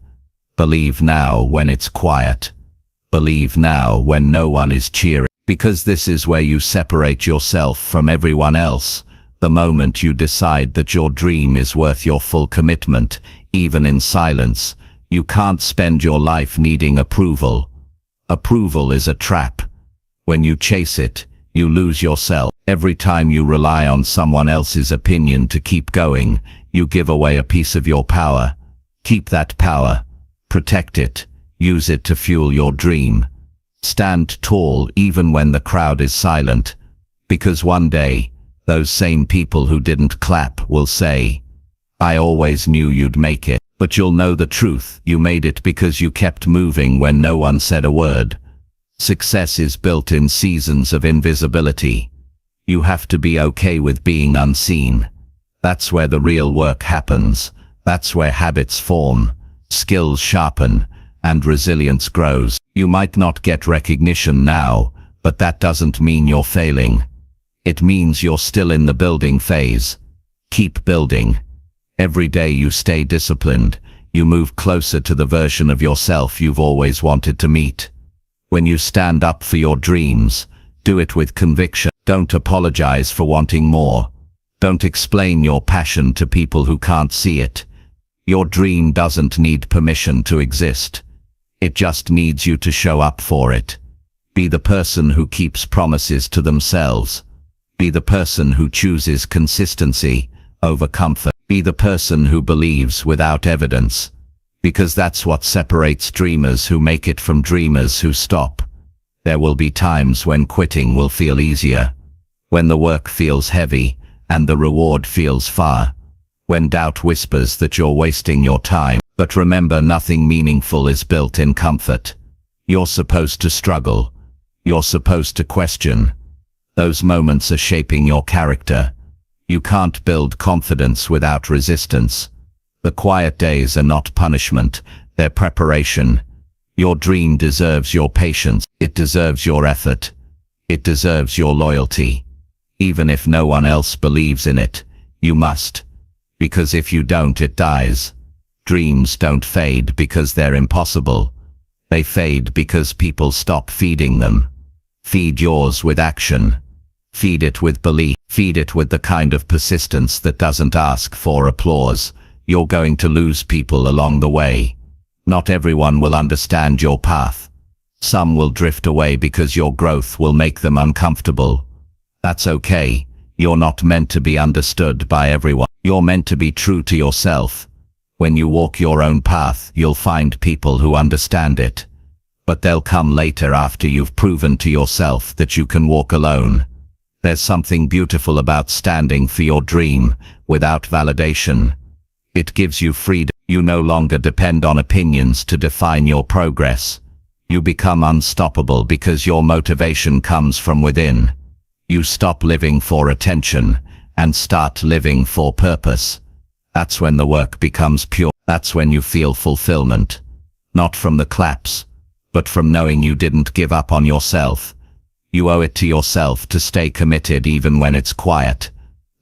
Believe now when it's quiet. Believe now when no one is cheering. Because this is where you separate yourself from everyone else. The moment you decide that your dream is worth your full commitment, even in silence, you can't spend your life needing approval. Approval is a trap. When you chase it, you lose yourself. Every time you rely on someone else's opinion to keep going, you give away a piece of your power. Keep that power. Protect it. Use it to fuel your dream. Stand tall even when the crowd is silent. Because one day, those same people who didn't clap will say, "I always knew you'd make it." But you'll know the truth. You made it because you kept moving when no one said a word. Success is built in seasons of invisibility. You have to be okay with being unseen. That's where the real work happens. That's where habits form, skills sharpen, and resilience grows. You might not get recognition now, but that doesn't mean you're failing. It means you're still in the building phase. Keep building. Every day you stay disciplined, you move closer to the version of yourself you've always wanted to meet. When you stand up for your dreams, do it with conviction. Don't apologize for wanting more. Don't explain your passion to people who can't see it. Your dream doesn't need permission to exist. It just needs you to show up for it. Be the person who keeps promises to themselves. Be the person who chooses consistency over comfort. Be the person who believes without evidence. Because that's what separates dreamers who make it from dreamers who stop. There will be times when quitting will feel easier. When the work feels heavy and the reward feels far. When doubt whispers that you're wasting your time. But remember, nothing meaningful is built in comfort. You're supposed to struggle. You're supposed to question. Those moments are shaping your character. You can't build confidence without resistance. The quiet days are not punishment, they're preparation. Your dream deserves your patience. It deserves your effort. It deserves your loyalty. Even if no one else believes in it, you must. Because if you don't, it dies. Dreams don't fade because they're impossible. They fade because people stop feeding them. Feed yours with action. Feed it with belief. Feed it with the kind of persistence that doesn't ask for applause. You're going to lose people along the way. Not everyone will understand your path. Some will drift away because your growth will make them uncomfortable. That's okay. You're not meant to be understood by everyone. You're meant to be true to yourself. When you walk your own path, you'll find people who understand it. But they'll come later after you've proven to yourself that you can walk alone. There's something beautiful about standing for your dream without validation. It gives you freedom. You no longer depend on opinions to define your progress. You become unstoppable because your motivation comes from within. You stop living for attention and start living for purpose. That's when the work becomes pure. That's when you feel fulfillment. Not from the claps, but from knowing you didn't give up on yourself. You owe it to yourself to stay committed even when it's quiet.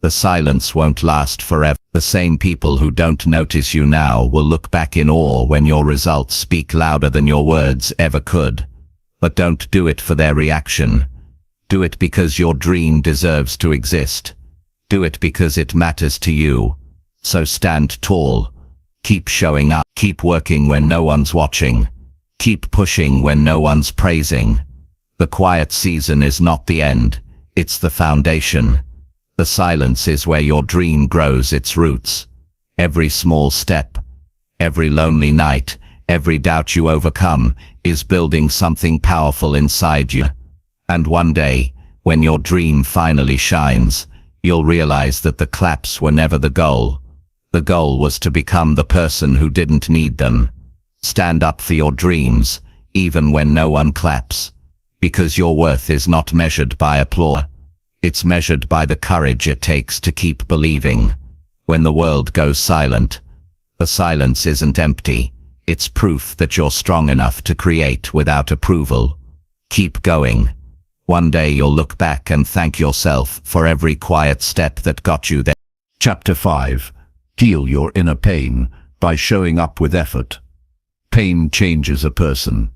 The silence won't last forever. The same people who don't notice you now will look back in awe when your results speak louder than your words ever could. But don't do it for their reaction. Do it because your dream deserves to exist. Do it because it matters to you. So stand tall. Keep showing up. Keep working when no one's watching. Keep pushing when no one's praising. The quiet season is not the end. It's the foundation. The silence is where your dream grows its roots. Every small step, every lonely night, every doubt you overcome is building something powerful inside you. And one day, when your dream finally shines, you'll realize that the claps were never the goal. The goal was to become the person who didn't need them. Stand up for your dreams, even when no one claps. Because your worth is not measured by applause. It's measured by the courage it takes to keep believing. When the world goes silent, the silence isn't empty. It's proof that you're strong enough to create without approval. Keep going. One day you'll look back and thank yourself for every quiet step that got you there. Chapter 5. Heal your inner pain by showing up with effort. Pain changes a person.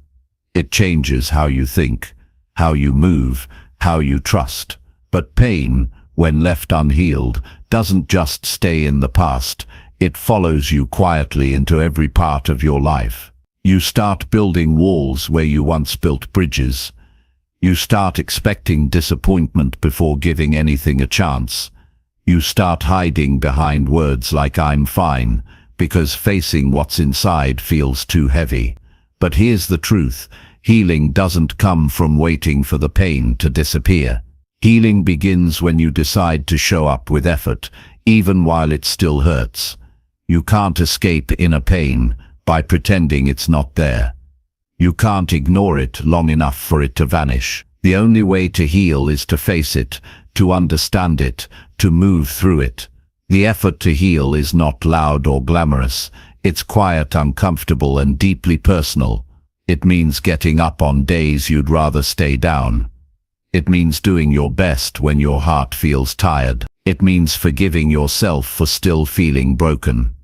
It changes how you think, how you move, how you trust. But pain, when left unhealed, doesn't just stay in the past. It follows you quietly into every part of your life. You start building walls where you once built bridges. You start expecting disappointment before giving anything a chance. You start hiding behind words like "I'm fine," because facing what's inside feels too heavy. But here's the truth. Healing doesn't come from waiting for the pain to disappear. Healing begins when you decide to show up with effort, even while it still hurts. You can't escape inner pain by pretending it's not there. You can't ignore it long enough for it to vanish. The only way to heal is to face it, to understand it, to move through it. The effort to heal is not loud or glamorous. It's quiet, uncomfortable, and deeply personal. It means getting up on days you'd rather stay down. It means doing your best when your heart feels tired. It means forgiving yourself for still feeling broken.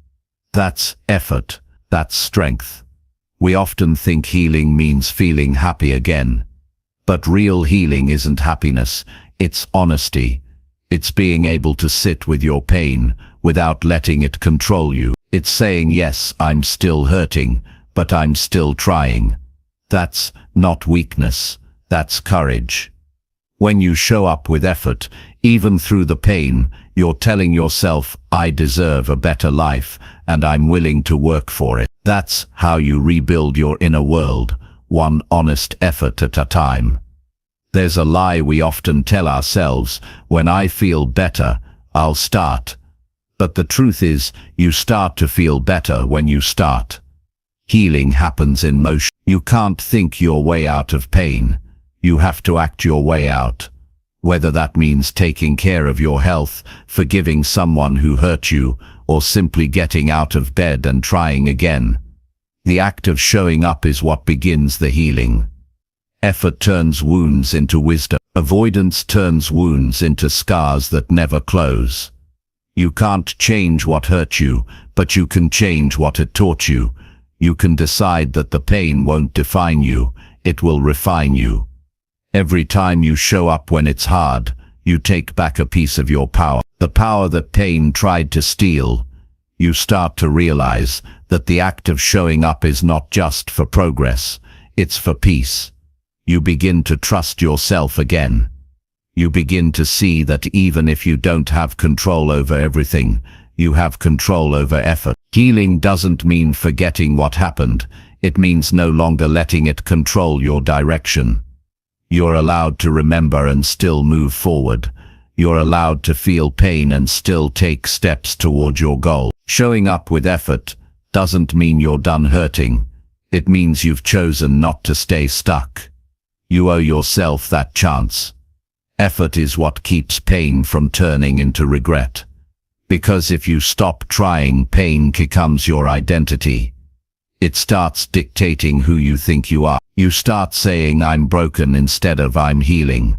That's effort. That's strength. We often think healing means feeling happy again. But real healing isn't happiness. It's honesty. It's being able to sit with your pain without letting it control you. It's saying, yes, I'm still hurting, but I'm still trying. That's not weakness. That's courage. When you show up with effort, even through the pain, you're telling yourself, I deserve a better life, and I'm willing to work for it. That's how you rebuild your inner world, one honest effort at a time. There's a lie we often tell ourselves: when I feel better, I'll start. But the truth is, you start to feel better when you start. Healing happens in motion. You can't think your way out of pain. You have to act your way out. Whether that means taking care of your health, forgiving someone who hurt you, or simply getting out of bed and trying again. The act of showing up is what begins the healing. Effort turns wounds into wisdom. Avoidance turns wounds into scars that never close. You can't change what hurt you, but you can change what it taught you. You can decide that the pain won't define you, it will refine you. Every time you show up when it's hard, You take back a piece of your power, the power that pain tried to steal. You start to realize that the act of showing up is not just for progress, it's for peace. You begin to trust yourself again. You begin to see that even if you don't have control over everything, you have control over effort. Healing doesn't mean forgetting what happened. It means no longer letting it control your direction. You're allowed to remember and still move forward. You're allowed to feel pain and still take steps toward your goal. Showing up with effort doesn't mean you're done hurting. It means you've chosen not to stay stuck. You owe yourself that chance. Effort is what keeps pain from turning into regret. Because if you stop trying, pain becomes your identity. It starts dictating who you think you are. You start saying I'm broken instead of I'm healing.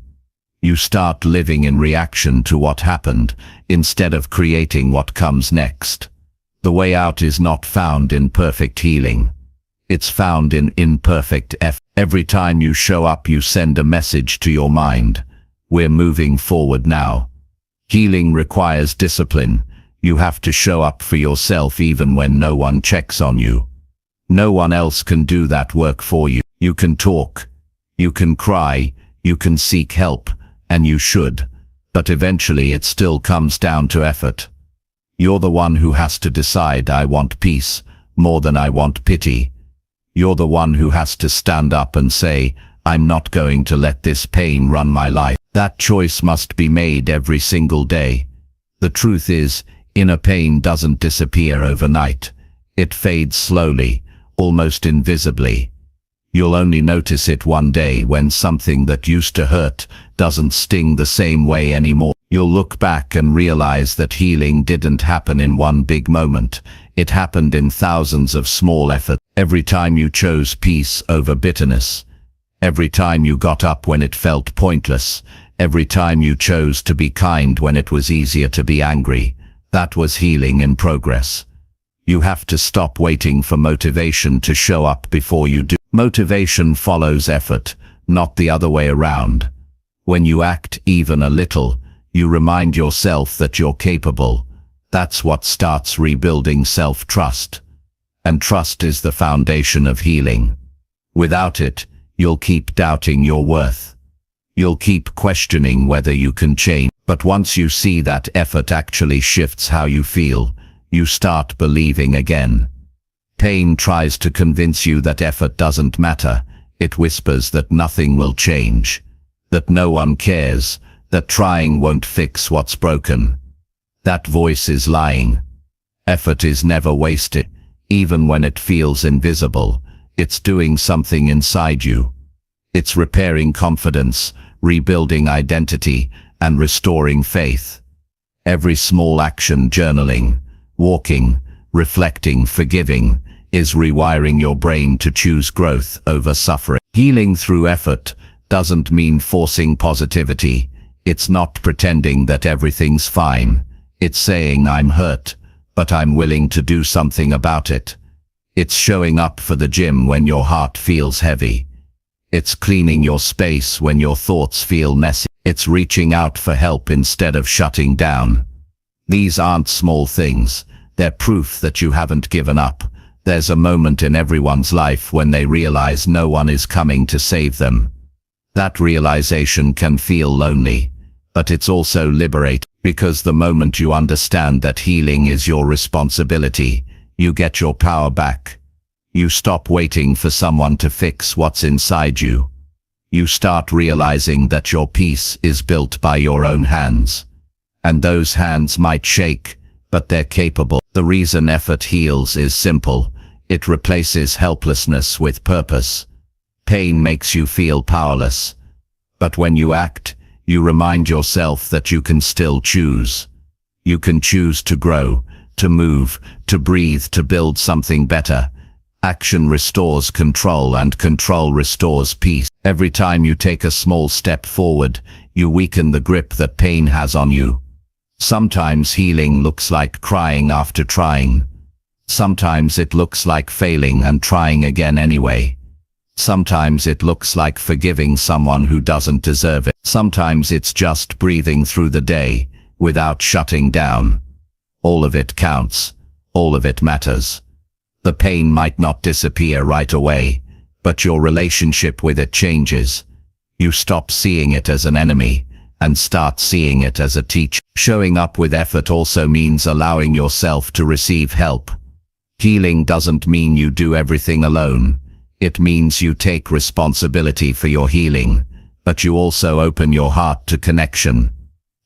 You start living in reaction to what happened instead of creating what comes next. The way out is not found in perfect healing. It's found in imperfect effort. Every time you show up, you send a message to your mind. We're moving forward now. Healing requires discipline. You have to show up for yourself even when no one checks on you. No one else can do that work for you. You can talk, you can cry, you can seek help, and you should. But eventually it still comes down to effort. You're the one who has to decide, I want peace more than I want pity. You're the one who has to stand up and say, I'm not going to let this pain run my life. That choice must be made every single day. The truth is, inner pain doesn't disappear overnight. It fades slowly, almost invisibly. You'll only notice it one day when something that used to hurt doesn't sting the same way anymore. You'll look back and realize that healing didn't happen in one big moment. It happened in thousands of small efforts. Every time you chose peace over bitterness. Every time you got up when it felt pointless. Every time you chose to be kind when it was easier to be angry. That was healing in progress. You have to stop waiting for motivation to show up before you do. Motivation follows effort, not the other way around. When you act even a little, you remind yourself that you're capable. That's what starts rebuilding self-trust. And trust is the foundation of healing. Without it, you'll keep doubting your worth. You'll keep questioning whether you can change. But once you see that effort actually shifts how you feel, you start believing again. Pain tries to convince you that effort doesn't matter. It whispers that nothing will change, that no one cares, that trying won't fix what's broken. That voice is lying. Effort is never wasted. Even when it feels invisible, it's doing something inside you. It's repairing confidence, rebuilding identity, and restoring faith. Every small action, journaling, walking, reflecting, forgiving, is rewiring your brain to choose growth over suffering. Healing through effort doesn't mean forcing positivity. It's not pretending that everything's fine. It's saying I'm hurt, but I'm willing to do something about it. It's showing up for the gym when your heart feels heavy. It's cleaning your space when your thoughts feel messy. It's reaching out for help instead of shutting down. These aren't small things. They're proof that you haven't given up. There's a moment in everyone's life when they realize no one is coming to save them. That realization can feel lonely, but it's also liberating, because the moment you understand that healing is your responsibility, you get your power back. You stop waiting for someone to fix what's inside you. You start realizing that your peace is built by your own hands. And those hands might shake, but they're capable. The reason effort heals is simple. It replaces helplessness with purpose. Pain makes you feel powerless. But when you act, you remind yourself that you can still choose. You can choose to grow, to move, to breathe, to build something better. Action restores control, and control restores peace. Every time you take a small step forward, you weaken the grip that pain has on you. Sometimes healing looks like crying after trying. Sometimes it looks like failing and trying again anyway. Sometimes it looks like forgiving someone who doesn't deserve it. Sometimes it's just breathing through the day without shutting down. All of it counts. All of it matters. The pain might not disappear right away, but your relationship with it changes. You stop seeing it as an enemy and start seeing it as a teacher. Showing up with effort also means allowing yourself to receive help. Healing doesn't mean you do everything alone. It means you take responsibility for your healing, but you also open your heart to connection.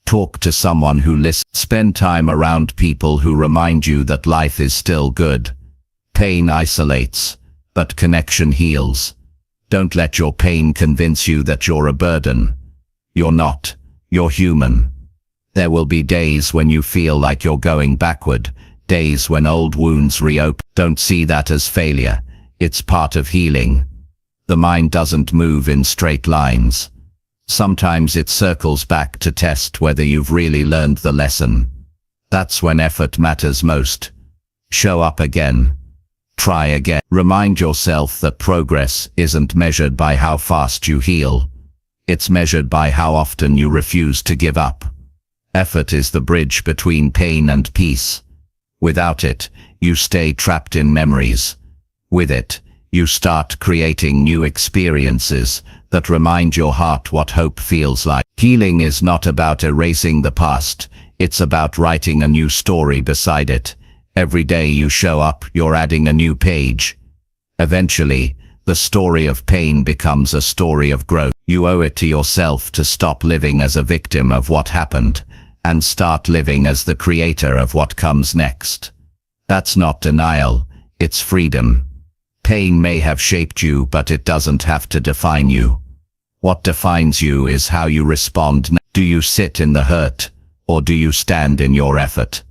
Talk to someone who listens. Spend time around people who remind you that life is still good. Pain isolates, but connection heals. Don't let your pain convince you that you're a burden. You're not. You're human. There will be days when you feel like you're going backward, days when old wounds reopen. Don't see that as failure. It's part of healing. The mind doesn't move in straight lines. Sometimes it circles back to test whether you've really learned the lesson. That's when effort matters most. Show up again. Try again. Remind yourself that progress isn't measured by how fast you heal. It's measured by how often you refuse to give up. Effort is the bridge between pain and peace. Without it, you stay trapped in memories. With it, you start creating new experiences that remind your heart what hope feels like. Healing is not about erasing the past. It's about writing a new story beside it. Every day you show up, you're adding a new page. Eventually, the story of pain becomes a story of growth. You owe it to yourself to stop living as a victim of what happened and start living as the creator of what comes next. That's not denial, it's freedom. Pain may have shaped you, but it doesn't have to define you. What defines you is how you respond. Do you sit in the hurt, or do you stand in your effort?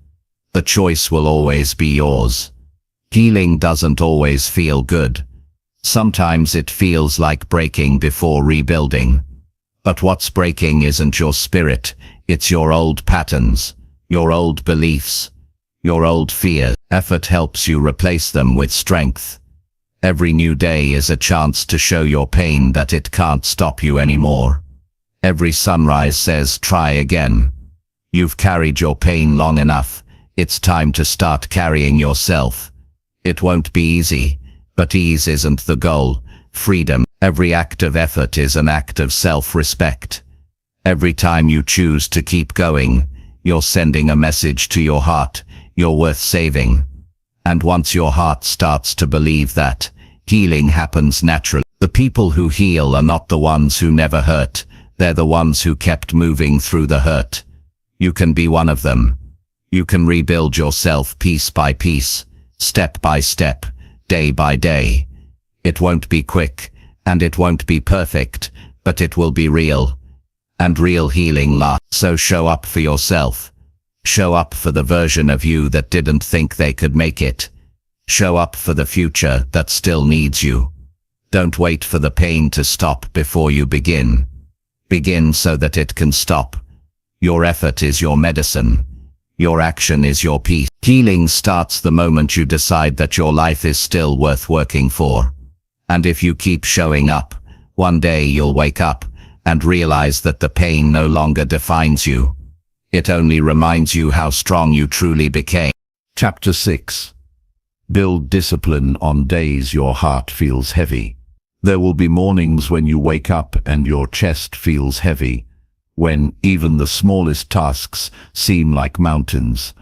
The choice will always be yours. Healing doesn't always feel good. Sometimes it feels like breaking before rebuilding. But what's breaking isn't your spirit, it's your old patterns, your old beliefs, your old fears. Effort helps you replace them with strength. Every new day is a chance to show your pain that it can't stop you anymore. Every sunrise says, try again. You've carried your pain long enough. It's time to start carrying yourself. It won't be easy, but ease isn't the goal. Freedom. Every act of effort is an act of self-respect. Every time you choose to keep going, you're sending a message to your heart. You're worth saving. And once your heart starts to believe that, healing happens naturally. The people who heal are not the ones who never hurt. They're the ones who kept moving through the hurt. You can be one of them. You can rebuild yourself piece by piece, step by step, day by day. It won't be quick, and it won't be perfect, but it will be real. And real healing lasts. So show up for yourself. Show up for the version of you that didn't think they could make it. Show up for the future that still needs you. Don't wait for the pain to stop before you begin. Begin so that it can stop. Your effort is your medicine. Your action is your peace. Healing starts the moment you decide that your life is still worth working for. And if you keep showing up, one day you'll wake up and realize that the pain no longer defines you. It only reminds you how strong you truly became. Chapter 6. Build discipline on days your heart feels heavy. There will be mornings when you wake up and your chest feels heavy, when even the smallest tasks seem like mountains.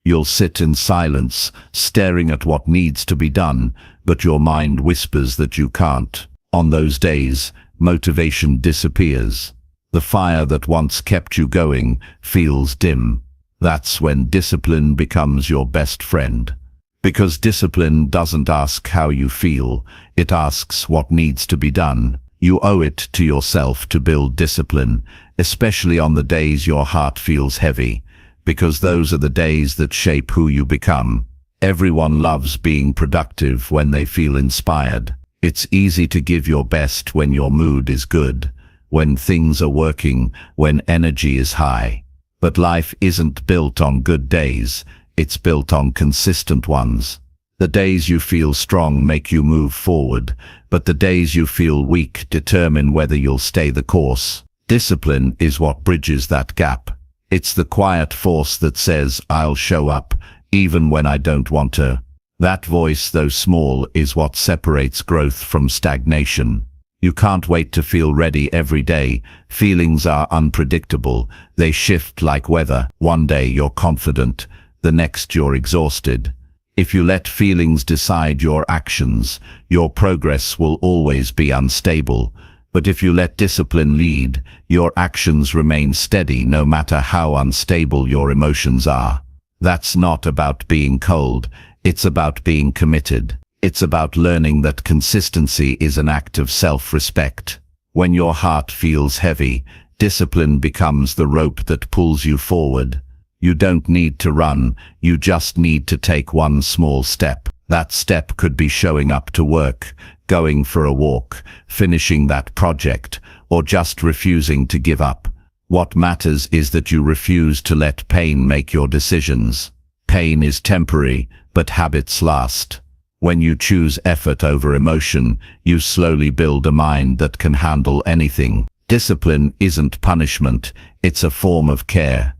You'll sit in silence, staring at what needs to be done, but your mind whispers that you can't. On those days, motivation disappears. The fire that once kept you going feels dim. That's when discipline becomes your best friend. Because discipline doesn't ask how you feel, it asks what needs to be done. You owe it to yourself to build discipline, especially on the days your heart feels heavy, because those are the days that shape who you become. Everyone loves being productive when they feel inspired. It's easy to give your best when your mood is good, when things are working, when energy is high. But life isn't built on good days, it's built on consistent ones. The days you feel strong make you move forward, but the days you feel weak determine whether you'll stay the course. Discipline is what bridges that gap. It's the quiet force that says, I'll show up, even when I don't want to. That voice, though small, is what separates growth from stagnation. You can't wait to feel ready every day. Feelings are unpredictable. They shift like weather. One day you're confident, the next you're exhausted. If you let feelings decide your actions, your progress will always be unstable. But if you let discipline lead, your actions remain steady no matter how unstable your emotions are. That's not about being cold. It's about being committed. It's about learning that consistency is an act of self-respect. When your heart feels heavy, discipline becomes the rope that pulls you forward. You don't need to run, you just need to take one small step. That step could be showing up to work, going for a walk, finishing that project, or just refusing to give up. What matters is that you refuse to let pain make your decisions. Pain is temporary, but habits last. When you choose effort over emotion, you slowly build a mind that can handle anything. Discipline isn't punishment, it's a form of care.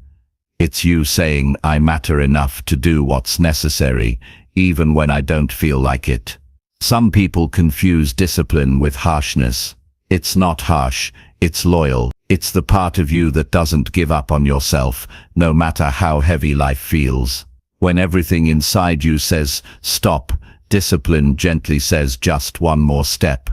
It's you saying, I matter enough to do what's necessary, even when I don't feel like it. Some people confuse discipline with harshness. It's not harsh, it's loyal. It's the part of you that doesn't give up on yourself, no matter how heavy life feels. When everything inside you says, stop, discipline gently says just one more step.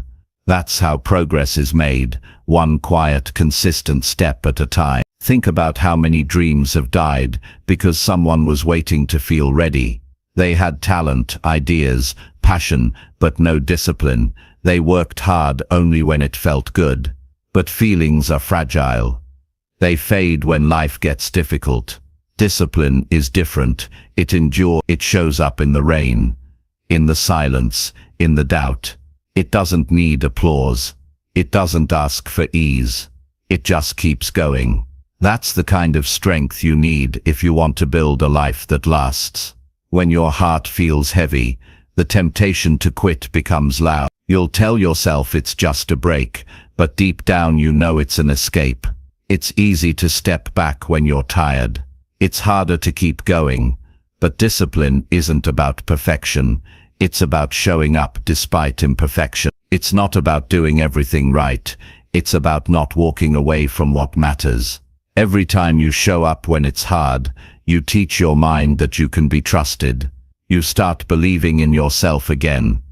That's how progress is made, one quiet, consistent step at a time. Think about how many dreams have died because someone was waiting to feel ready. They had talent, ideas, passion, but no discipline. They worked hard only when it felt good. But feelings are fragile. They fade when life gets difficult. Discipline is different. It endures. It shows up in the rain, in the silence, in the doubt. It doesn't need applause. It doesn't ask for ease. It just keeps going. That's the kind of strength you need if you want to build a life that lasts. When your heart feels heavy, the temptation to quit becomes loud. You'll tell yourself it's just a break, but deep down you know it's an escape. It's easy to step back when you're tired. It's harder to keep going. But discipline isn't about perfection. It's about showing up despite imperfection. It's not about doing everything right. It's about not walking away from what matters. Every time you show up when it's hard, you teach your mind that you can be trusted. You start believing in yourself again.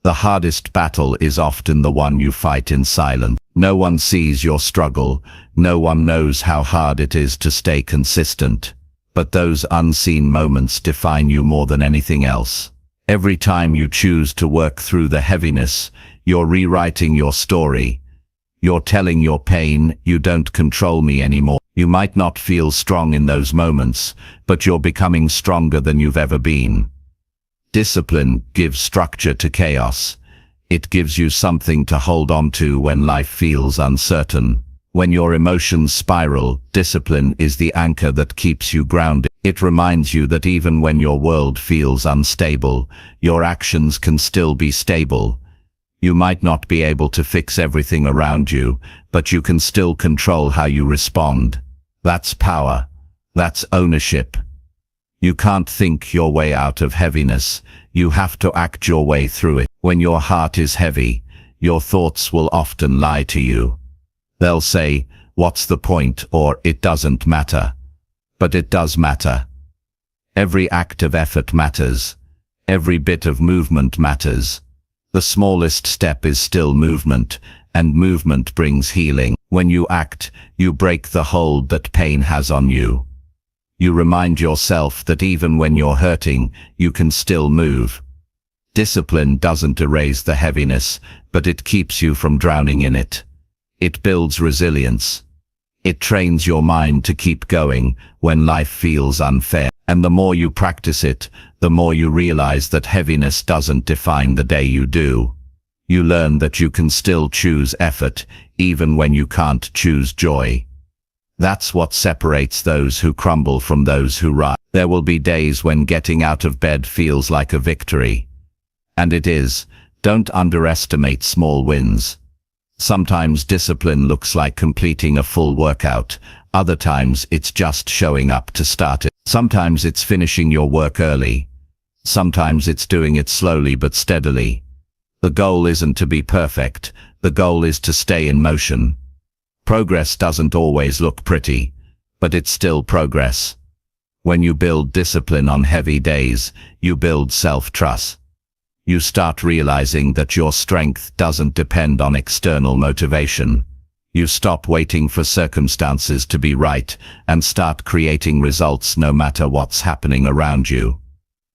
The hardest battle is often the one you fight in silence. No one sees your struggle. No one knows how hard it is to stay consistent. But those unseen moments define you more than anything else. Every time you choose to work through the heaviness, you're rewriting your story. You're telling your pain, you don't control me anymore. You might not feel strong in those moments, but you're becoming stronger than you've ever been. Discipline gives structure to chaos. It gives you something to hold on to when life feels uncertain. When your emotions spiral, discipline is the anchor that keeps you grounded. It reminds you that even when your world feels unstable, your actions can still be stable. You might not be able to fix everything around you, but you can still control how you respond. That's power. That's ownership. You can't think your way out of heaviness. You have to act your way through it. When your heart is heavy, your thoughts will often lie to you. They'll say, what's the point, or it doesn't matter. But it does matter. Every act of effort matters. Every bit of movement matters. The smallest step is still movement, and movement brings healing. When you act, you break the hold that pain has on you. You remind yourself that even when you're hurting, you can still move. Discipline doesn't erase the heaviness, but it keeps you from drowning in it. It builds resilience. It trains your mind to keep going when life feels unfair. And the more you practice it, the more you realize that heaviness doesn't define the day you do. You learn that you can still choose effort, even when you can't choose joy. That's what separates those who crumble from those who rise. There will be days when getting out of bed feels like a victory. And it is. Don't underestimate small wins. Sometimes discipline looks like completing a full workout. Other times it's just showing up to start it. Sometimes it's finishing your work early. Sometimes it's doing it slowly but steadily. The goal isn't to be perfect. The goal is to stay in motion. Progress doesn't always look pretty, but it's still progress. When you build discipline on heavy days, you build self-trust. You start realizing that your strength doesn't depend on external motivation. You stop waiting for circumstances to be right and start creating results no matter what's happening around you.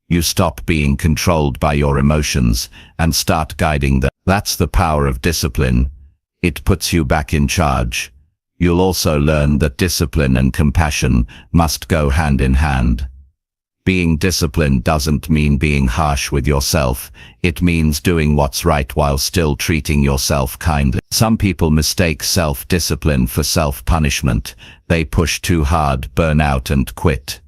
You stop being controlled by your emotions and start guiding them. That's the power of discipline. It puts you back in charge. You'll also learn that discipline and compassion must go hand in hand. Being disciplined doesn't mean being harsh with yourself. It means doing what's right while still treating yourself kindly. Some people mistake self-discipline for self-punishment. They push too hard, burn out, and quit.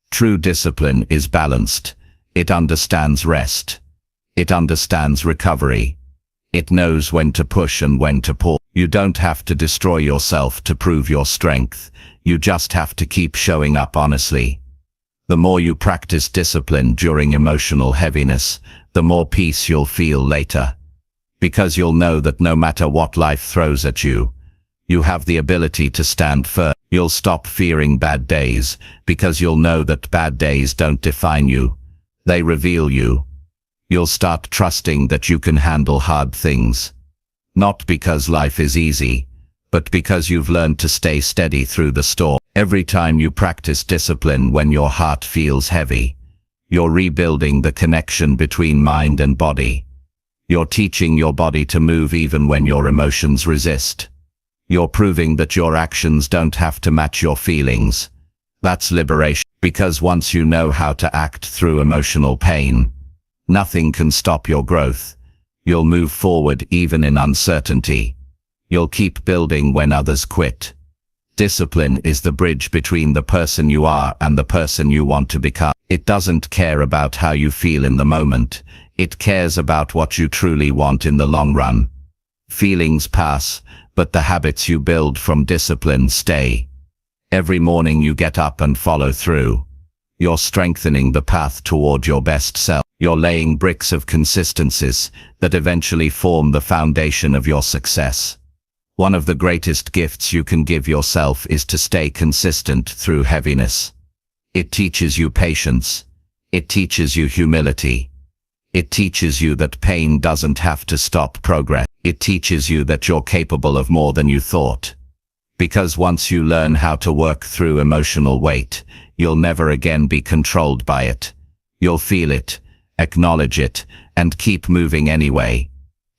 True discipline is balanced. It understands rest. It understands recovery. It knows when to push and when to pause. You don't have to destroy yourself to prove your strength. You just have to keep showing up honestly. The more you practice discipline during emotional heaviness, the more peace you'll feel later. Because you'll know that no matter what life throws at you, you have the ability to stand firm. You'll stop fearing bad days, because you'll know that bad days don't define you. They reveal you. You'll start trusting that you can handle hard things. Not because life is easy, but because you've learned to stay steady through the storm. Every time you practice discipline when your heart feels heavy, you're rebuilding the connection between mind and body. You're teaching your body to move even when your emotions resist. You're proving that your actions don't have to match your feelings. That's liberation, because once you know how to act through emotional pain, nothing can stop your growth. You'll move forward even in uncertainty. You'll keep building when others quit. Discipline is the bridge between the person you are and the person you want to become. It doesn't care about how you feel in the moment. It cares about what you truly want in the long run. Feelings pass, but the habits you build from discipline stay. Every morning you get up and follow through. You're strengthening the path toward your best self. You're laying bricks of consistencies that eventually form the foundation of your success. One of the greatest gifts you can give yourself is to stay consistent through heaviness. It teaches you patience. It teaches you humility. It teaches you that pain doesn't have to stop progress. It teaches you that you're capable of more than you thought. Because once you learn how to work through emotional weight, you'll never again be controlled by it. You'll feel it, acknowledge it, and keep moving anyway.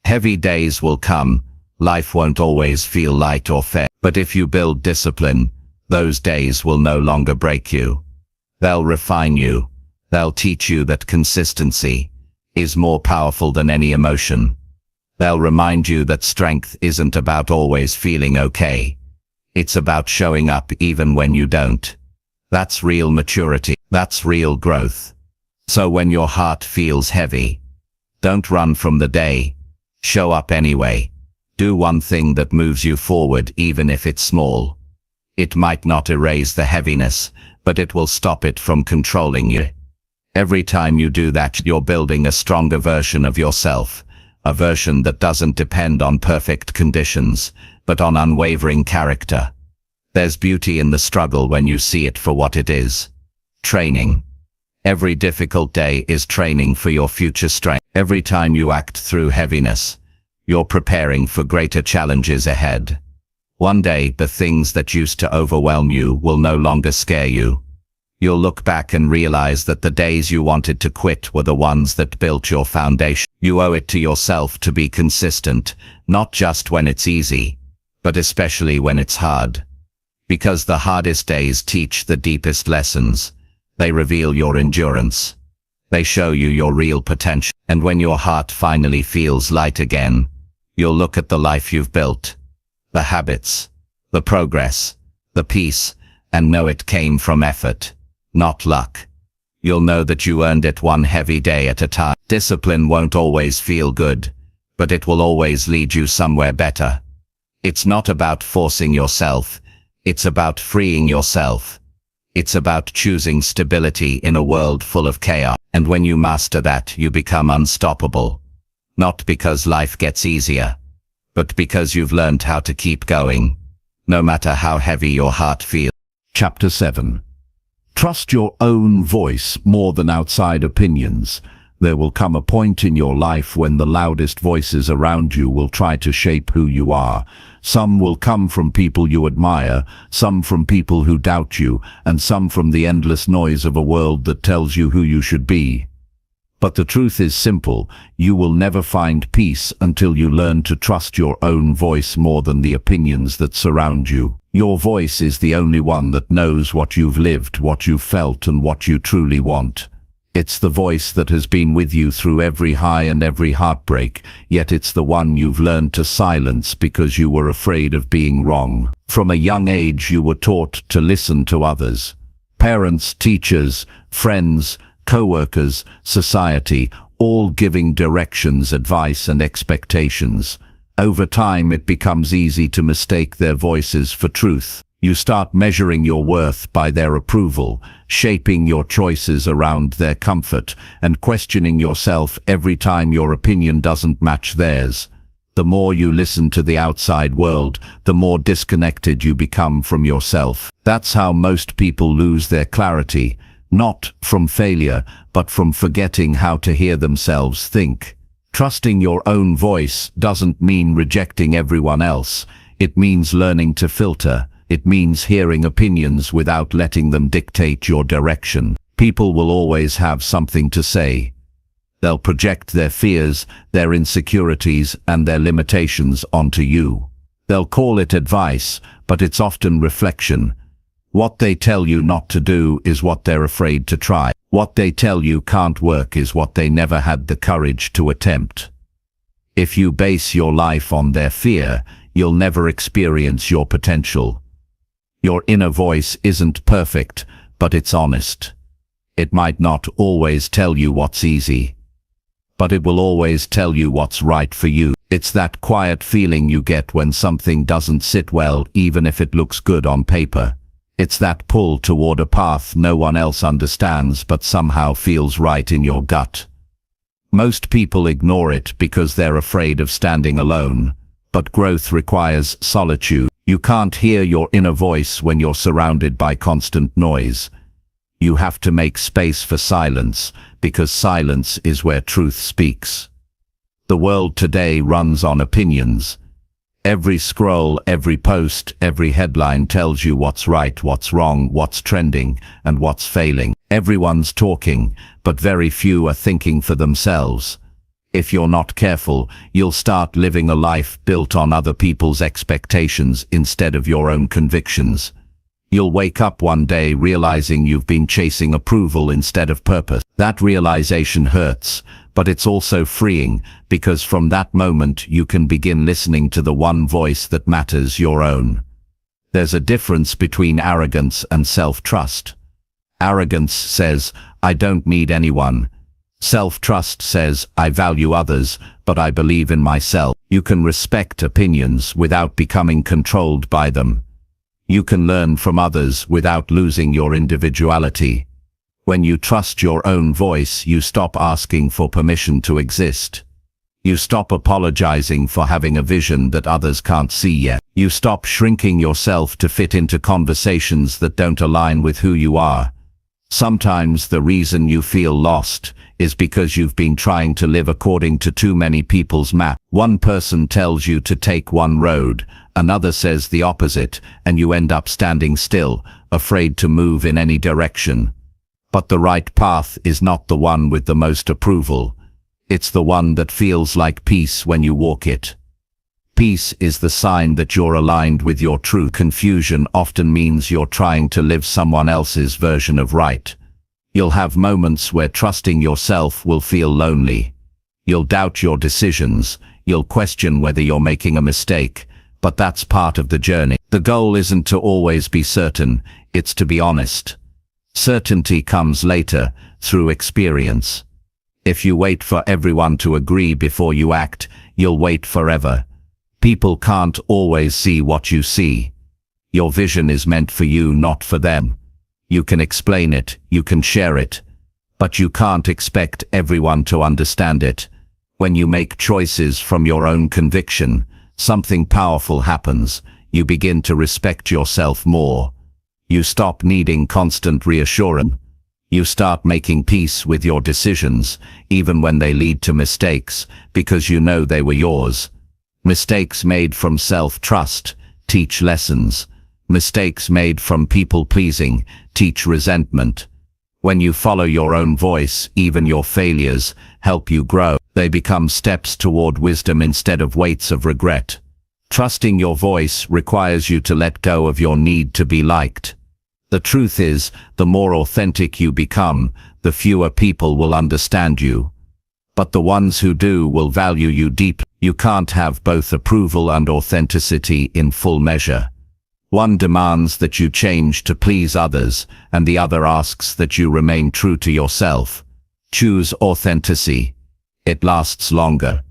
Heavy days will come. Life won't always feel light or fair. But if you build discipline, those days will no longer break you. They'll refine you. They'll teach you that consistency is more powerful than any emotion. They'll remind you that strength isn't about always feeling okay. It's about showing up even when you don't. That's real maturity. That's real growth. So when your heart feels heavy, don't run from the day. Show up anyway. Do one thing that moves you forward even if it's small. It might not erase the heaviness, but it will stop it from controlling you. Every time you do that, you're building a stronger version of yourself, a version that doesn't depend on perfect conditions, but on unwavering character. There's beauty in the struggle when you see it for what it is. Training. Every difficult day is training for your future strength. Every time you act through heaviness, you're preparing for greater challenges ahead. One day, the things that used to overwhelm you will no longer scare you. You'll look back and realize that the days you wanted to quit were the ones that built your foundation. You owe it to yourself to be consistent, not just when it's easy, but especially when it's hard. Because the hardest days teach the deepest lessons. They reveal your endurance. They show you your real potential. And when your heart finally feels light again, you'll look at the life you've built, the habits, the progress, the peace, and know it came from effort, not luck. You'll know that you earned it one heavy day at a time. Discipline won't always feel good, but it will always lead you somewhere better. It's not about forcing yourself, it's about freeing yourself. It's about choosing stability in a world full of chaos. And when you master that, you become unstoppable. Not because life gets easier, but because you've learned how to keep going, no matter how heavy your heart feels. Chapter 7. Trust your own voice more than outside opinions. There will come a point in your life when the loudest voices around you will try to shape who you are. Some will come from people you admire, some from people who doubt you, and some from the endless noise of a world that tells you who you should be. But the truth is simple: you will never find peace until you learn to trust your own voice more than the opinions that surround you. Your voice is the only one that knows what you've lived, what you've felt, and what you truly want. It's the voice that has been with you through every high and every heartbreak, yet it's the one you've learned to silence because you were afraid of being wrong. From a young age you were taught to listen to others. Parents, teachers, friends, co-workers, society, all giving directions, advice, and expectations. Over time it becomes easy to mistake their voices for truth. You start measuring your worth by their approval, shaping your choices around their comfort, and questioning yourself every time your opinion doesn't match theirs. The more you listen to the outside world, the more disconnected you become from yourself. That's how most people lose their clarity, not from failure, but from forgetting how to hear themselves think. Trusting your own voice doesn't mean rejecting everyone else. It means learning to filter. It means hearing opinions without letting them dictate your direction. People will always have something to say. They'll project their fears, their insecurities, and their limitations onto you. They'll call it advice, but it's often reflection. What they tell you not to do is what they're afraid to try. What they tell you can't work is what they never had the courage to attempt. If you base your life on their fear, you'll never experience your potential. Your inner voice isn't perfect, but it's honest. It might not always tell you what's easy, but it will always tell you what's right for you. It's that quiet feeling you get when something doesn't sit well, even if it looks good on paper. It's that pull toward a path no one else understands but somehow feels right in your gut. Most people ignore it because they're afraid of standing alone, but growth requires solitude. You can't hear your inner voice when you're surrounded by constant noise. You have to make space for silence, because silence is where truth speaks. The world today runs on opinions. Every scroll, every post, every headline tells you what's right, what's wrong, what's trending, and what's failing. Everyone's talking, but very few are thinking for themselves. If you're not careful, you'll start living a life built on other people's expectations instead of your own convictions. You'll wake up one day realizing you've been chasing approval instead of purpose. That realization hurts, but it's also freeing, because from that moment you can begin listening to the one voice that matters, your own. There's a difference between arrogance and self-trust. Arrogance says, "I don't need anyone." Self-trust says, "I value others, but I believe in myself." You can respect opinions without becoming controlled by them. You can learn from others without losing your individuality. When you trust your own voice, you stop asking for permission to exist. You stop apologizing for having a vision that others can't see yet. You stop shrinking yourself to fit into conversations that don't align with who you are. Sometimes the reason you feel lost is because you've been trying to live according to too many people's map. One person tells you to take one road, another says the opposite, and you end up standing still, afraid to move in any direction. But the right path is not the one with the most approval. It's the one that feels like peace when you walk it. Peace is the sign that you're aligned with your truth. Confusion often means you're trying to live someone else's version of right. You'll have moments where trusting yourself will feel lonely. You'll doubt your decisions. You'll question whether you're making a mistake. But that's part of the journey. The goal isn't to always be certain, it's to be honest. Certainty comes later, through experience. If you wait for everyone to agree before you act, you'll wait forever. People can't always see what you see. Your vision is meant for you, not for them. You can explain it, you can share it, but you can't expect everyone to understand it. When you make choices from your own conviction, something powerful happens. You begin to respect yourself more. You stop needing constant reassurance. You start making peace with your decisions, even when they lead to mistakes, because you know they were yours. Mistakes made from self-trust teach lessons. Mistakes made from people-pleasing teach resentment. When you follow your own voice, even your failures help you grow. They become steps toward wisdom instead of weights of regret. Trusting your voice requires you to let go of your need to be liked. The truth is, the more authentic you become, the fewer people will understand you. But the ones who do will value you deeply. You can't have both approval and authenticity in full measure. One demands that you change to please others, and the other asks that you remain true to yourself. Choose authenticity. It lasts longer.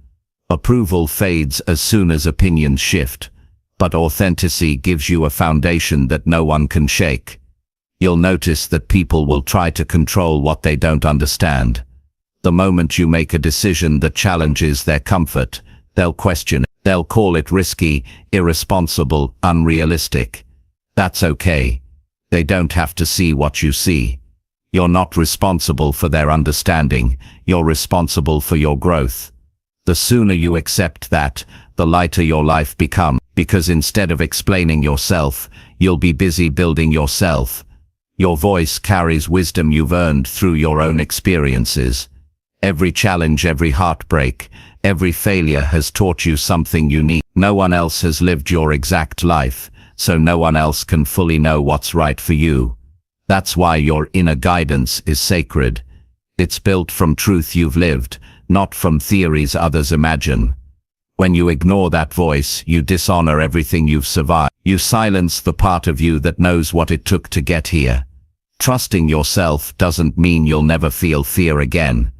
Approval fades as soon as opinions shift, but authenticity gives you a foundation that no one can shake. You'll notice that people will try to control what they don't understand. The moment you make a decision that challenges their comfort, they'll question it. They'll call it risky, irresponsible, unrealistic. That's okay. They don't have to see what you see. You're not responsible for their understanding. You're responsible for your growth. The sooner you accept that, the lighter your life becomes, because instead of explaining yourself, you'll be busy building yourself. Your voice carries wisdom you've earned through your own experiences. Every challenge, every heartbreak, every failure has taught you something unique. No one else has lived your exact life, so no one else can fully know what's right for you. That's why your inner guidance is sacred. It's built from truth you've lived, not from theories others imagine. When you ignore that voice, you dishonor everything you've survived. You silence the part of you that knows what it took to get here. Trusting yourself doesn't mean you'll never feel fear again.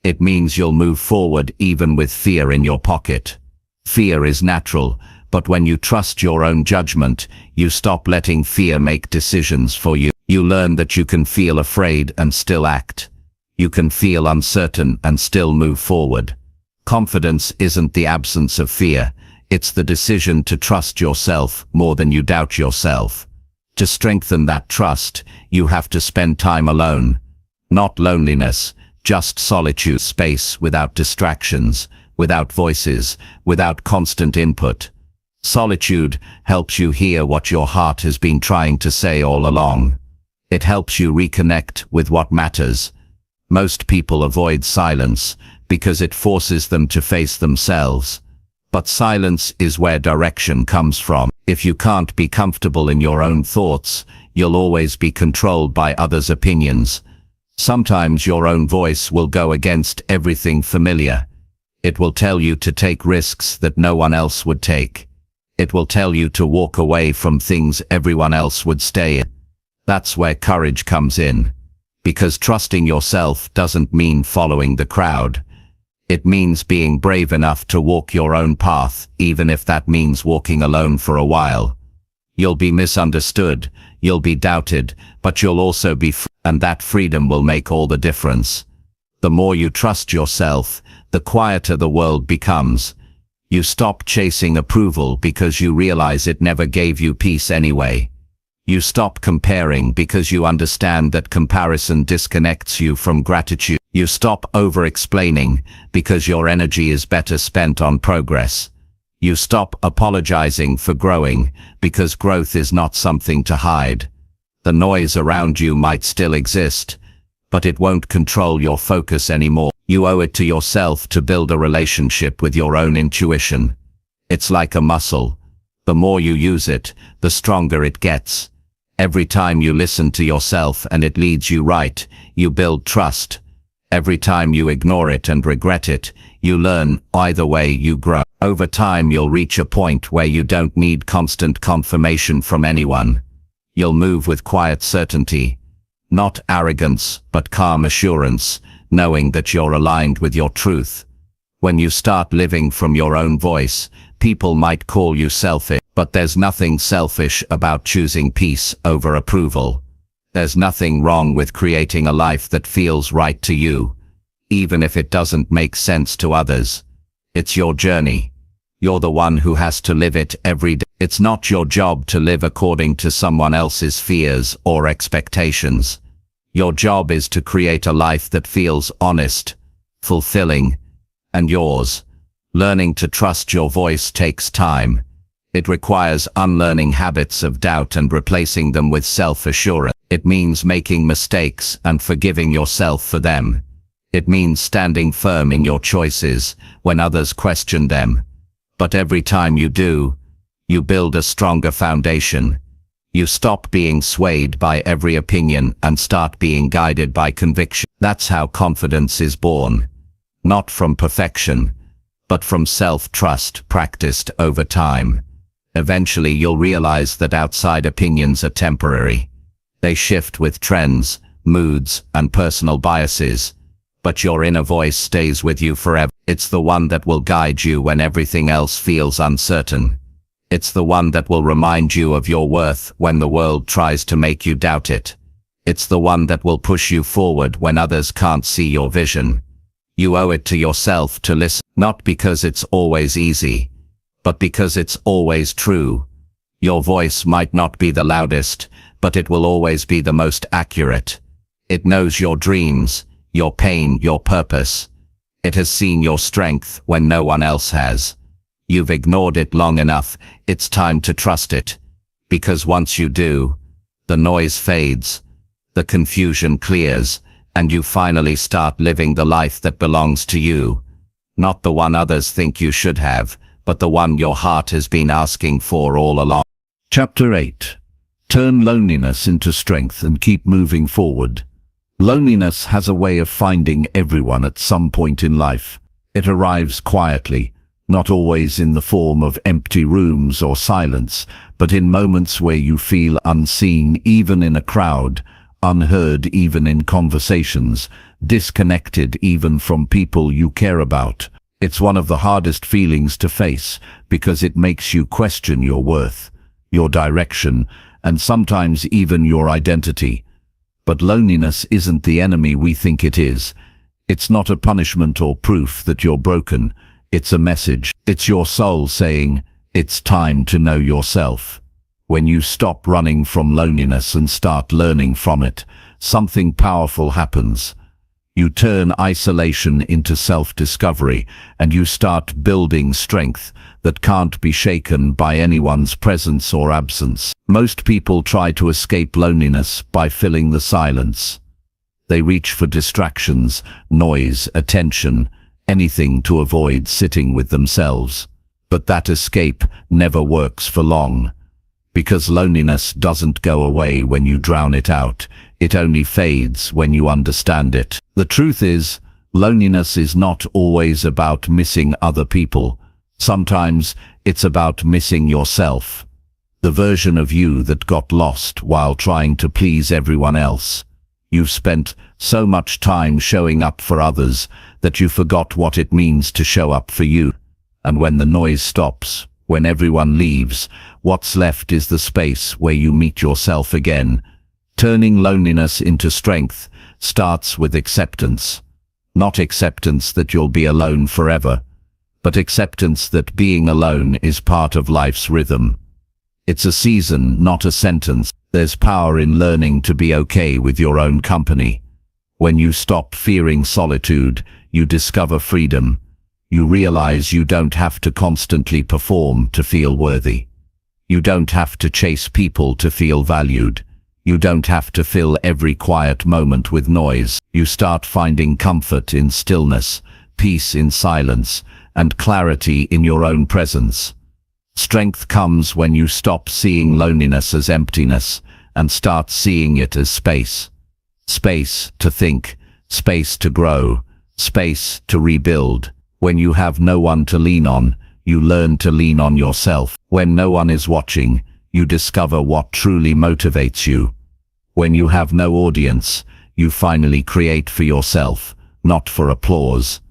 It means you'll move forward even with fear in your pocket. Fear is natural, but when you trust your own judgment, you stop letting fear make decisions for you. You learn that you can feel afraid and still act. You can feel uncertain and still move forward. Confidence isn't the absence of fear. It's the decision to trust yourself more than you doubt yourself. To strengthen that trust, you have to spend time alone. Not loneliness, just solitude, space without distractions, without voices, without constant input. Solitude helps you hear what your heart has been trying to say all along. It helps you reconnect with what matters. Most people avoid silence because it forces them to face themselves. But silence is where direction comes from. If you can't be comfortable in your own thoughts, you'll always be controlled by others' opinions. Sometimes your own voice will go against everything familiar. It will tell you to take risks that no one else would take. It will tell you to walk away from things everyone else would stay in. That's where courage comes in. Because trusting yourself doesn't mean following the crowd. It means being brave enough to walk your own path, even if that means walking alone for a while. You'll be misunderstood, you'll be doubted, but you'll also be free, and that freedom will make all the difference. The more you trust yourself, the quieter the world becomes. You stop chasing approval because you realize it never gave you peace anyway. You stop comparing because you understand that comparison disconnects you from gratitude. You stop over-explaining because your energy is better spent on progress. You stop apologizing for growing because growth is not something to hide. The noise around you might still exist, but it won't control your focus anymore. You owe it to yourself to build a relationship with your own intuition. It's like a muscle. The more you use it, the stronger it gets. Every time you listen to yourself and it leads you right, you build trust. Every time you ignore it and regret it, you learn. Either way, you grow. Over time, you'll reach a point where you don't need constant confirmation from anyone. You'll move with quiet certainty. Not arrogance, but calm assurance, knowing that you're aligned with your truth. When you start living from your own voice, people might call you selfish, but there's nothing selfish about choosing peace over approval. There's nothing wrong with creating a life that feels right to you, even if it doesn't make sense to others. It's your journey. You're the one who has to live it every day. It's not your job to live according to someone else's fears or expectations. Your job is to create a life that feels honest, fulfilling, and yours. Learning to trust your voice takes time. It requires unlearning habits of doubt and replacing them with self-assurance. It means making mistakes and forgiving yourself for them. It means standing firm in your choices when others question them. But every time you do, you build a stronger foundation. You stop being swayed by every opinion and start being guided by conviction. That's how confidence is born. Not from perfection, but from self-trust practiced over time. Eventually you'll realize that outside opinions are temporary. They shift with trends, moods, and personal biases. But your inner voice stays with you forever. It's the one that will guide you when everything else feels uncertain. It's the one that will remind you of your worth when the world tries to make you doubt it. It's the one that will push you forward when others can't see your vision. You owe it to yourself to listen, not because it's always easy, but because it's always true. Your voice might not be the loudest, but it will always be the most accurate. It knows your dreams, your pain, your purpose. It has seen your strength when no one else has. You've ignored it long enough. It's time to trust it. Because once you do, the noise fades, the confusion clears, and you finally start living the life that belongs to you. Not the one others think you should have, but the one your heart has been asking for all along. Chapter 8. Turn loneliness into strength and keep moving forward. Loneliness has a way of finding everyone at some point in life. It arrives quietly, not always in the form of empty rooms or silence, but in moments where you feel unseen even in a crowd, unheard even in conversations, disconnected even from people you care about. It's one of the hardest feelings to face because it makes you question your worth, your direction, and sometimes even your identity. But loneliness isn't the enemy we think it is. It's not a punishment or proof that you're broken. It's a message. It's your soul saying, it's time to know yourself. When you stop running from loneliness and start learning from it, something powerful happens. You turn isolation into self-discovery, and you start building strength that can't be shaken by anyone's presence or absence. Most people try to escape loneliness by filling the silence. They reach for distractions, noise, attention, anything to avoid sitting with themselves. But that escape never works for long. Because loneliness doesn't go away when you drown it out. It only fades when you understand it. The truth is, loneliness is not always about missing other people. Sometimes it's about missing yourself. The version of you that got lost while trying to please everyone else. You've spent so much time showing up for others that you forgot what it means to show up for you. And when the noise stops, when everyone leaves, what's left is the space where you meet yourself again. Turning loneliness into strength starts with acceptance. Not acceptance that you'll be alone forever, but acceptance that being alone is part of life's rhythm. It's a season, not a sentence. There's power in learning to be okay with your own company. When you stop fearing solitude, you discover freedom. You realize you don't have to constantly perform to feel worthy. You don't have to chase people to feel valued. You don't have to fill every quiet moment with noise. You start finding comfort in stillness, peace in silence, and clarity in your own presence. Strength comes when you stop seeing loneliness as emptiness and start seeing it as space. Space to think, space to grow, space to rebuild. When you have no one to lean on, you learn to lean on yourself. When no one is watching, you discover what truly motivates you. When you have no audience, you finally create for yourself, not for applause.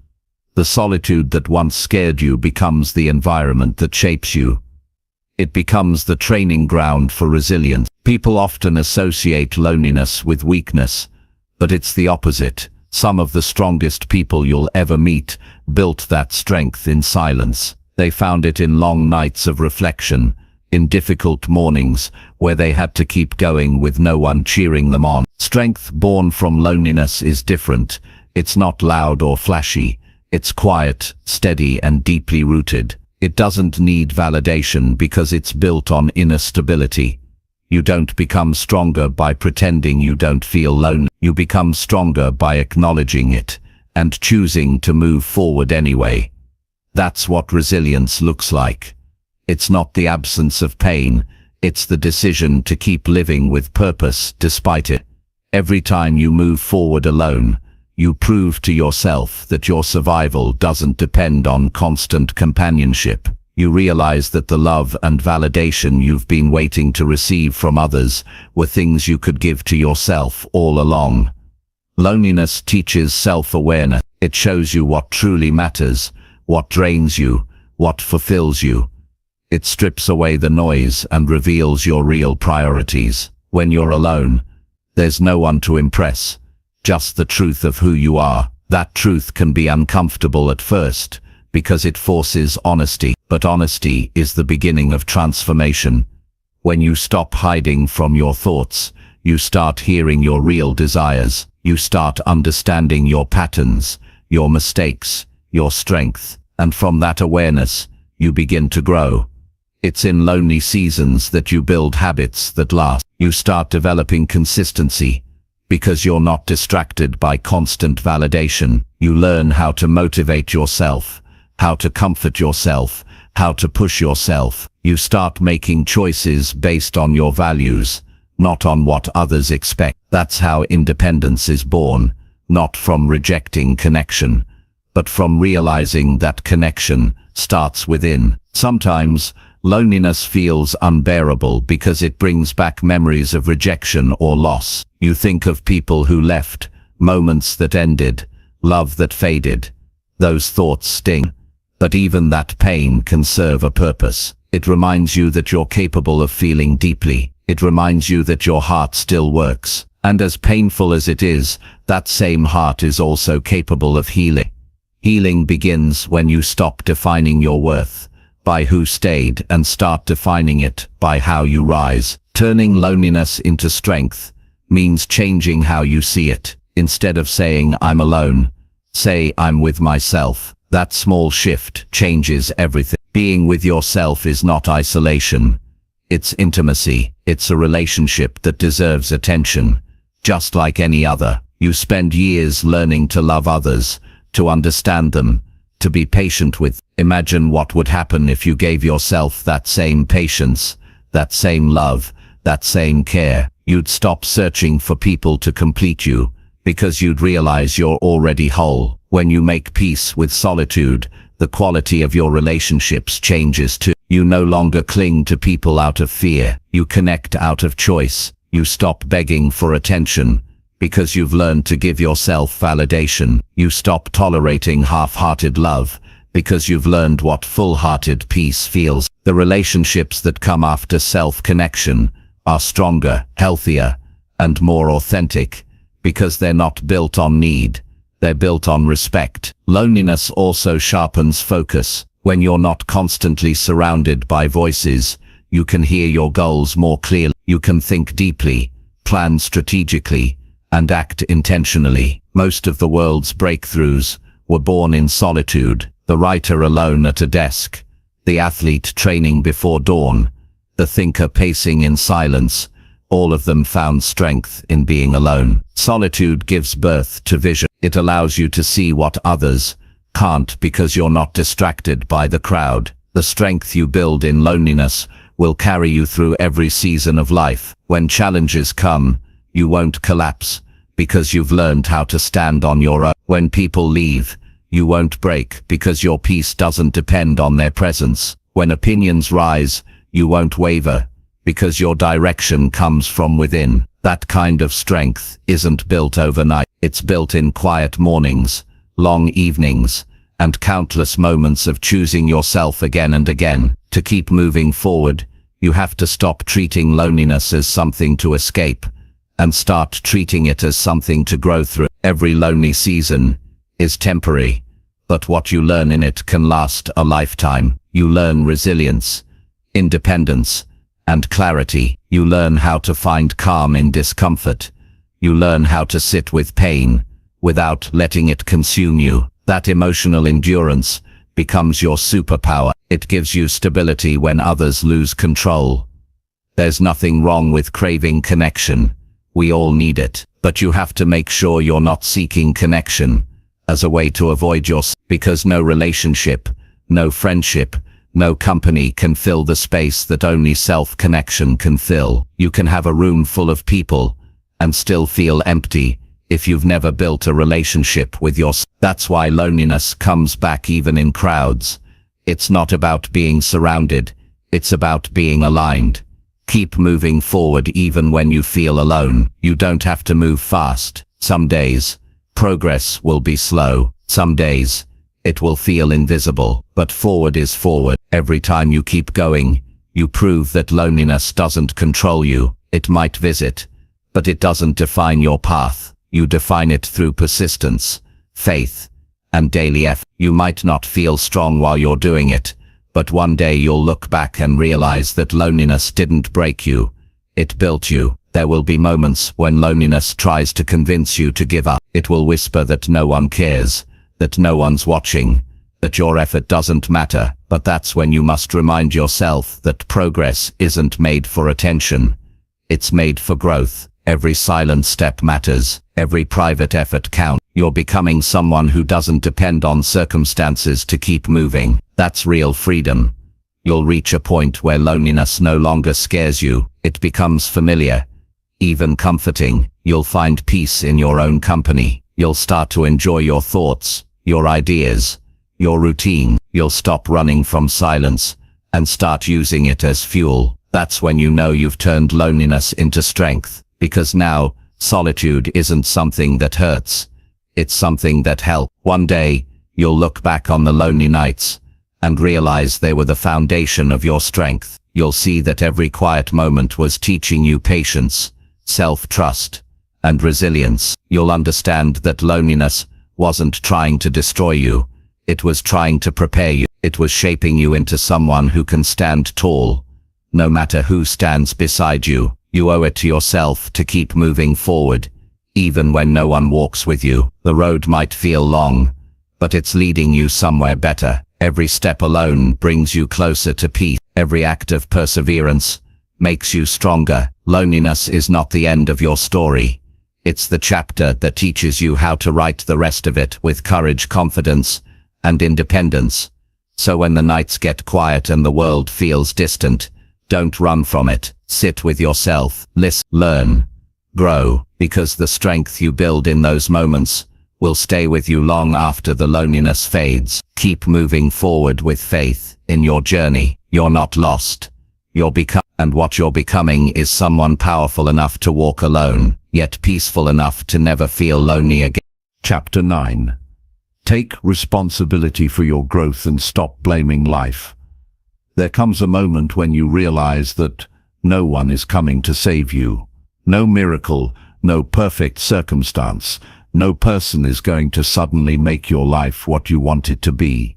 The solitude that once scared you becomes the environment that shapes you. It becomes the training ground for resilience. People often associate loneliness with weakness, but it's the opposite. Some of the strongest people you'll ever meet built that strength in silence. They found it in long nights of reflection, in difficult mornings where they had to keep going with no one cheering them on. Strength born from loneliness is different. It's not loud or flashy. It's quiet, steady, and deeply rooted. It doesn't need validation because it's built on inner stability. You don't become stronger by pretending you don't feel lonely. You become stronger by acknowledging it and choosing to move forward anyway. That's what resilience looks like. It's not the absence of pain, it's the decision to keep living with purpose despite it. Every time you move forward alone, you prove to yourself that your survival doesn't depend on constant companionship. You realize that the love and validation you've been waiting to receive from others were things you could give to yourself all along. Loneliness teaches self-awareness. It shows you what truly matters, what drains you, what fulfills you. It strips away the noise and reveals your real priorities. When you're alone, there's no one to impress, just the truth of who you are. That truth can be uncomfortable at first, because it forces honesty. But honesty is the beginning of transformation. When you stop hiding from your thoughts, you start hearing your real desires. You start understanding your patterns, your mistakes, your strength. And from that awareness, you begin to grow. It's in lonely seasons that you build habits that last. You start developing consistency, because you're not distracted by constant validation. You learn how to motivate yourself, how to comfort yourself, how to push yourself. You start making choices based on your values, not on what others expect. That's how independence is born, not from rejecting connection, but from realizing that connection starts within. Sometimes, loneliness feels unbearable because it brings back memories of rejection or loss. You think of people who left, moments that ended, love that faded. Those thoughts sting. But even that pain can serve a purpose. It reminds you that you're capable of feeling deeply. It reminds you that your heart still works. And as painful as it is, that same heart is also capable of healing. Healing begins when you stop defining your worth by who stayed and start defining it by how you rise. Turning loneliness into strength means changing how you see it. Instead of saying, "I'm alone," say, "I'm with myself." That small shift changes everything. Being with yourself is not isolation. It's intimacy. It's a relationship that deserves attention, just like any other. You spend years learning to love others, to understand them, to be patient with. Imagine what would happen if you gave yourself that same patience, that same love, that same care. You'd stop searching for people to complete you, because you'd realize you're already whole. When you make peace with solitude, the quality of your relationships changes too. You no longer cling to people out of fear. You connect out of choice. You stop begging for attention, because you've learned to give yourself validation. You stop tolerating half-hearted love, because you've learned what full-hearted peace feels. The relationships that come after self-connection are stronger, healthier, and more authentic, because they're not built on need. They're built on respect. Loneliness also sharpens focus. When you're not constantly surrounded by voices, you can hear your goals more clearly. You can think deeply, plan strategically, and act intentionally. Most of the world's breakthroughs were born in solitude. The writer alone at a desk, the athlete training before dawn, the thinker pacing in silence, all of them found strength in being alone. Solitude gives birth to vision. It allows you to see what others can't because you're not distracted by the crowd. The strength you build in loneliness will carry you through every season of life. When challenges come, you won't collapse because you've learned how to stand on your own. When people leave, you won't break because your peace doesn't depend on their presence. When opinions rise, you won't waver because your direction comes from within. That kind of strength isn't built overnight. It's built in quiet mornings, long evenings, and countless moments of choosing yourself again and again. To keep moving forward, you have to stop treating loneliness as something to escape and start treating it as something to grow through. Every lonely season is temporary, but what you learn in it can last a lifetime. You learn resilience, independence, and clarity. You learn how to find calm in discomfort. You learn how to sit with pain without letting it consume you. That emotional endurance becomes your superpower. It gives you stability when others lose control. There's nothing wrong with craving connection. We all need it, but you have to make sure you're not seeking connection as a way to avoid because no relationship, no friendship, no company can fill the space that only self-connection can fill. You can have a room full of people and still feel empty if you've never built a relationship with yourself. That's why loneliness comes back even in crowds. It's not about being surrounded, it's about being aligned. Keep moving forward even when you feel alone. You don't have to move fast. Some days, progress will be slow. Some days, it will feel invisible. But forward is forward. Every time you keep going, you prove that loneliness doesn't control you. It might visit, but it doesn't define your path. You define it through persistence, faith, and daily effort. You might not feel strong while you're doing it, but one day you'll look back and realize that loneliness didn't break you, it built you. There will be moments when loneliness tries to convince you to give up. It will whisper that no one cares, that no one's watching, that your effort doesn't matter. But that's when you must remind yourself that progress isn't made for attention. It's made for growth. Every silent step matters. Every private effort counts. You're becoming someone who doesn't depend on circumstances to keep moving. That's real freedom. You'll reach a point where loneliness no longer scares you. It becomes familiar, even comforting. You'll find peace in your own company. You'll start to enjoy your thoughts, your ideas, your routine. You'll stop running from silence and start using it as fuel. That's when you know you've turned loneliness into strength, because now solitude isn't something that hurts. It's something that helps. One day, you'll look back on the lonely nights and realize they were the foundation of your strength. You'll see that every quiet moment was teaching you patience, self-trust, and resilience. You'll understand that loneliness wasn't trying to destroy you. It was trying to prepare you. It was shaping you into someone who can stand tall, no matter who stands beside you. You owe it to yourself to keep moving forward, even when no one walks with you. The road might feel long, but it's leading you somewhere better. Every step alone brings you closer to peace. Every act of perseverance makes you stronger. Loneliness is not the end of your story. It's the chapter that teaches you how to write the rest of it with courage, confidence, and independence. So when the nights get quiet and the world feels distant, don't run from it. Sit with yourself, listen, learn, grow, because the strength you build in those moments will stay with you long after the loneliness fades. Keep moving forward with faith in your journey. You're not lost. And what you're becoming is someone powerful enough to walk alone, yet peaceful enough to never feel lonely again. Chapter 9. Take responsibility for your growth and stop blaming life. There comes a moment when you realize that no one is coming to save you. No miracle, no perfect circumstance, no person is going to suddenly make your life what you want it to be.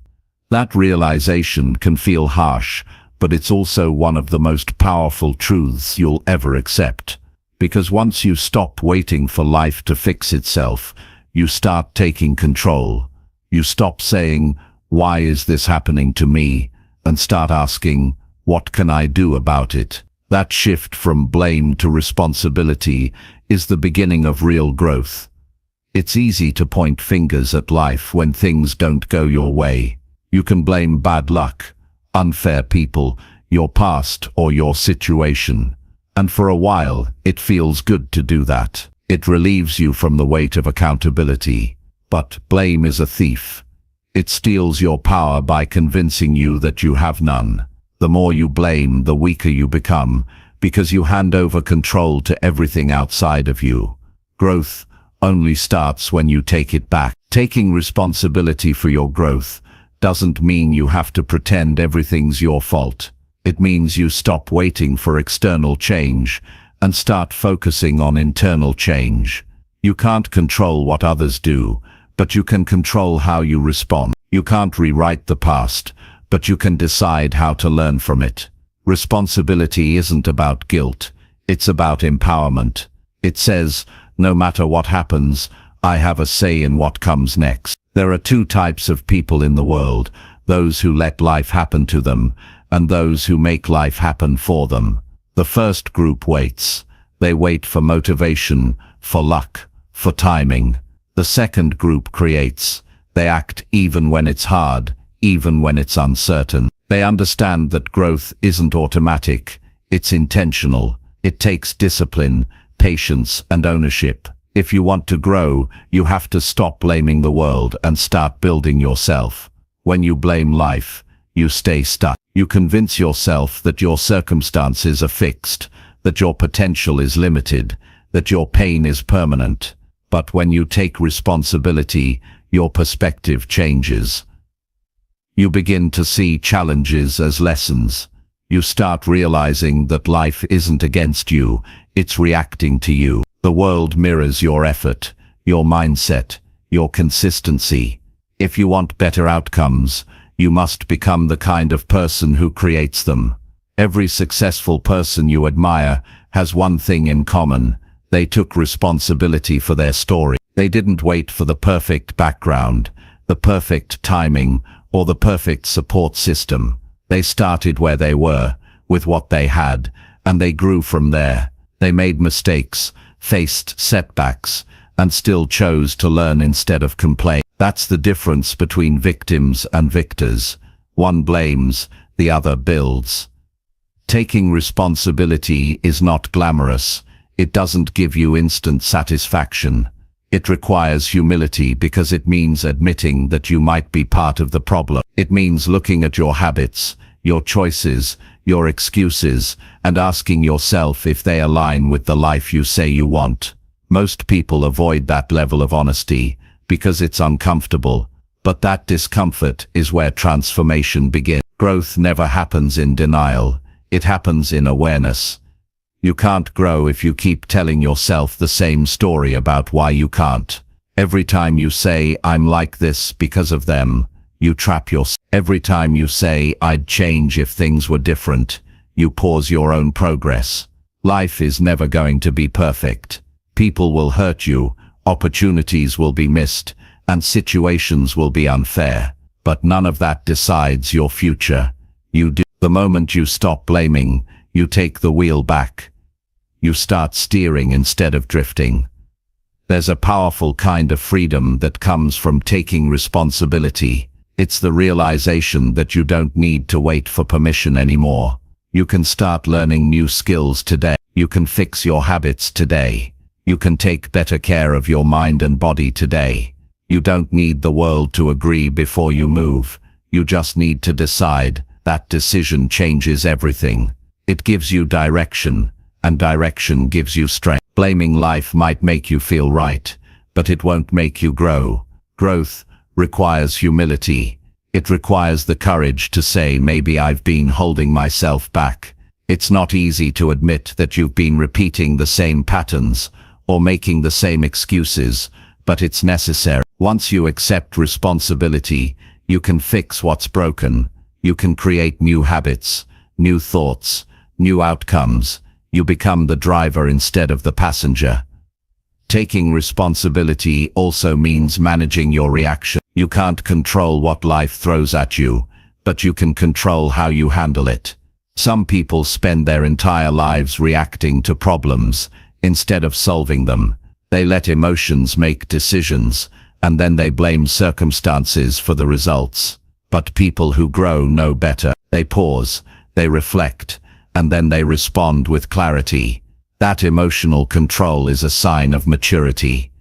That realization can feel harsh, but it's also one of the most powerful truths you'll ever accept. Because once you stop waiting for life to fix itself, you start taking control. You stop saying, "Why is this happening to me?" and start asking, "What can I do about it?" That shift from blame to responsibility is the beginning of real growth. It's easy to point fingers at life when things don't go your way. You can blame bad luck, unfair people, your past, or your situation. And for a while, it feels good to do that. It relieves you from the weight of accountability. But blame is a thief. It steals your power by convincing you that you have none. The more you blame, the weaker you become, because you hand over control to everything outside of you. Growth only starts when you take it back. Taking responsibility for your growth doesn't mean you have to pretend everything's your fault. It means you stop waiting for external change and start focusing on internal change. You can't control what others do, but you can control how you respond. You can't rewrite the past, but you can decide how to learn from it. Responsibility isn't about guilt, it's about empowerment. It says, no matter what happens, I have a say in what comes next. There are two types of people in the world, those who let life happen to them, and those who make life happen for them. The first group waits. They wait for motivation, for luck, for timing. The second group creates. They act even when it's hard, even when it's uncertain. They understand that growth isn't automatic, it's intentional. It takes discipline, patience, and ownership. If you want to grow, you have to stop blaming the world and start building yourself. When you blame life, you stay stuck. You convince yourself that your circumstances are fixed, that your potential is limited, that your pain is permanent. But when you take responsibility, your perspective changes. You begin to see challenges as lessons. You start realizing that life isn't against you, it's reacting to you. The world mirrors your effort, your mindset, your consistency. If you want better outcomes, you must become the kind of person who creates them. Every successful person you admire has one thing in common. They took responsibility for their story. They didn't wait for the perfect background, the perfect timing, or the perfect support system. They started where they were, with what they had, and they grew from there. They made mistakes, faced setbacks, and still chose to learn instead of complain. That's the difference between victims and victors. One blames, the other builds. Taking responsibility is not glamorous. It doesn't give you instant satisfaction. It requires humility because it means admitting that you might be part of the problem. It means looking at your habits, your choices, your excuses, and asking yourself if they align with the life you say you want. Most people avoid that level of honesty because it's uncomfortable, but that discomfort is where transformation begins. Growth never happens in denial. It happens in awareness. You can't grow if you keep telling yourself the same story about why you can't. Every time you say, I'm like this because of them, you trap yourself. Every time you say, I'd change if things were different, you pause your own progress. Life is never going to be perfect. People will hurt you, opportunities will be missed, and situations will be unfair. But none of that decides your future. You do. The moment you stop blaming, you take the wheel back. You start steering instead of drifting. There's a powerful kind of freedom that comes from taking responsibility. It's the realization that you don't need to wait for permission anymore. You can start learning new skills today. You can fix your habits today. You can take better care of your mind and body today. You don't need the world to agree before you move. You just need to decide. That decision changes everything. It gives you direction, and direction gives you strength. Blaming life might make you feel right, but it won't make you grow. Growth requires humility. It requires the courage to say, maybe I've been holding myself back. It's not easy to admit that you've been repeating the same patterns or making the same excuses, but it's necessary. Once you accept responsibility, you can fix what's broken. You can create new habits, new thoughts, new outcomes. You become the driver instead of the passenger. Taking responsibility also means managing your reaction. You can't control what life throws at you, but you can control how you handle it. Some people spend their entire lives reacting to problems instead of solving them. They let emotions make decisions, and then they blame circumstances for the results. But people who grow know better. They pause, they reflect, and then they respond with clarity. That emotional control is a sign of maturity.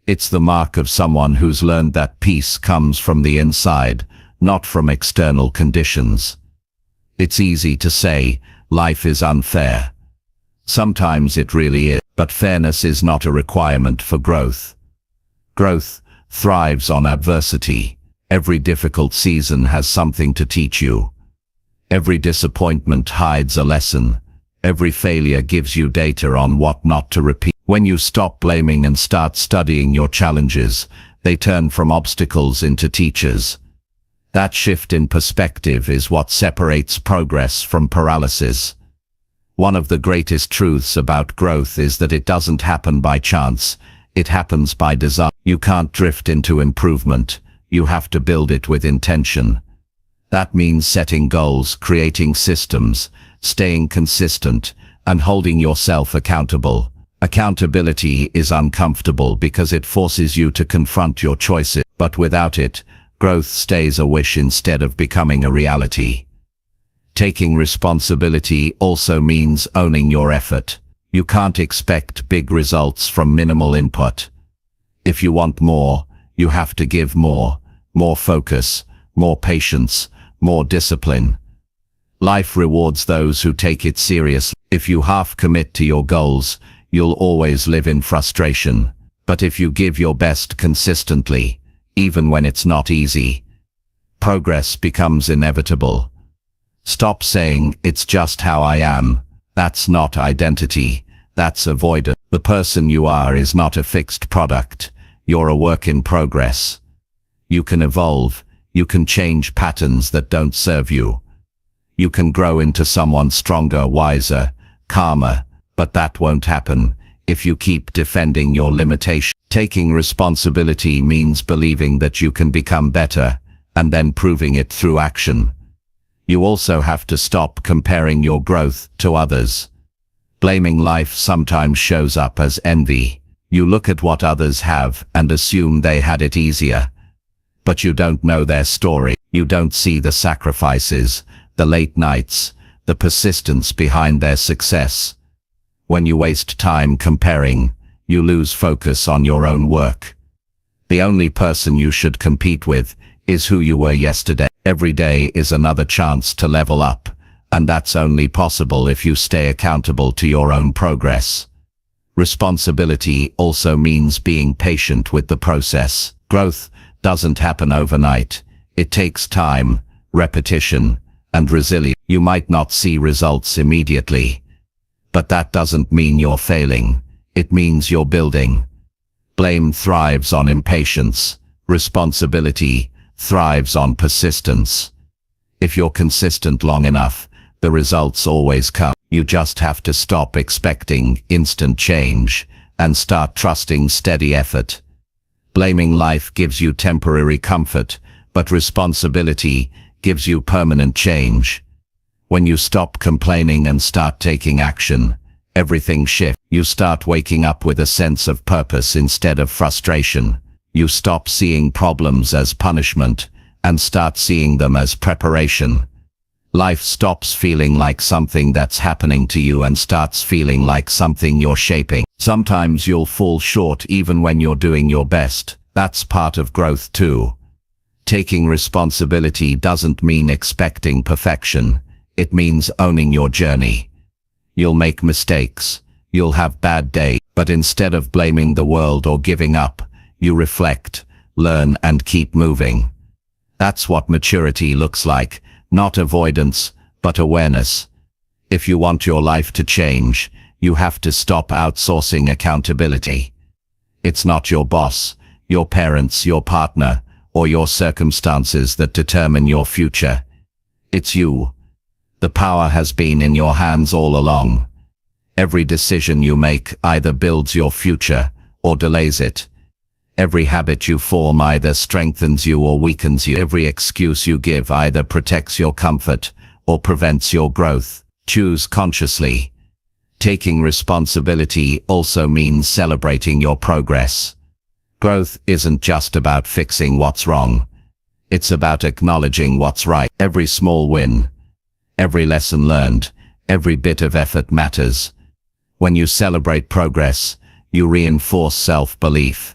It's the mark of someone who's learned that peace comes from the inside, not from external conditions. It's easy to say, life is unfair. Sometimes it really is, but fairness is not a requirement for growth. Growth thrives on adversity. Every difficult season has something to teach you. Every disappointment hides a lesson. Every failure gives you data on what not to repeat. When you stop blaming and start studying your challenges, they turn from obstacles into teachers. That shift in perspective is what separates progress from paralysis. One of the greatest truths about growth is that it doesn't happen by chance, it happens by design. You can't drift into improvement, you have to build it with intention. That means setting goals, creating systems, staying consistent, and holding yourself accountable. Accountability is uncomfortable because it forces you to confront your choices, but without it, growth stays a wish instead of becoming a reality. Taking responsibility also means owning your effort. You can't expect big results from minimal input. If you want more, you have to give more focus, more patience, more discipline. Life rewards those who take it seriously. If you half commit to your goals, you'll always live in frustration. But if you give your best consistently, even when it's not easy, progress becomes inevitable. Stop saying, "It's just how I am." That's not identity, that's avoidance. The person you are is not a fixed product, you're a work in progress. You can evolve, you can change patterns that don't serve you. You can grow into someone stronger, wiser, calmer, but that won't happen if you keep defending your limitation. Taking responsibility means believing that you can become better, and then proving it through action. You also have to stop comparing your growth to others. Blaming life sometimes shows up as envy. You look at what others have and assume they had it easier. But you don't know their story. You don't see the sacrifices, the late nights, the persistence behind their success. When you waste time comparing, you lose focus on your own work. The only person you should compete with is who you were yesterday. Every day is another chance to level up, and that's only possible if you stay accountable to your own progress. Responsibility also means being patient with the process. Growth doesn't happen overnight. It takes time, repetition, and resilience. You might not see results immediately, but that doesn't mean you're failing. It means you're building. Blame thrives on impatience. Responsibility thrives on persistence. If you're consistent long enough, the results always come. You just have to stop expecting instant change and start trusting steady effort. Blaming life gives you temporary comfort, but responsibility gives you permanent change. When you stop complaining and start taking action, everything shifts. You start waking up with a sense of purpose instead of frustration. You stop seeing problems as punishment and start seeing them as preparation. Life stops feeling like something that's happening to you and starts feeling like something you're shaping. Sometimes you'll fall short even when you're doing your best. That's part of growth too. Taking responsibility doesn't mean expecting perfection. It means owning your journey. You'll make mistakes. You'll have bad days. But instead of blaming the world or giving up, you reflect, learn, and keep moving. That's what maturity looks like. Not avoidance, but awareness. If you want your life to change, you have to stop outsourcing accountability. It's not your boss, your parents, your partner, or your circumstances that determine your future. It's you. The power has been in your hands all along. Every decision you make either builds your future or delays it. Every habit you form either strengthens you or weakens you. Every excuse you give either protects your comfort or prevents your growth. Choose consciously. Taking responsibility also means celebrating your progress. Growth isn't just about fixing what's wrong. It's about acknowledging what's right. Every small win, every lesson learned, every bit of effort matters. When you celebrate progress, you reinforce self-belief.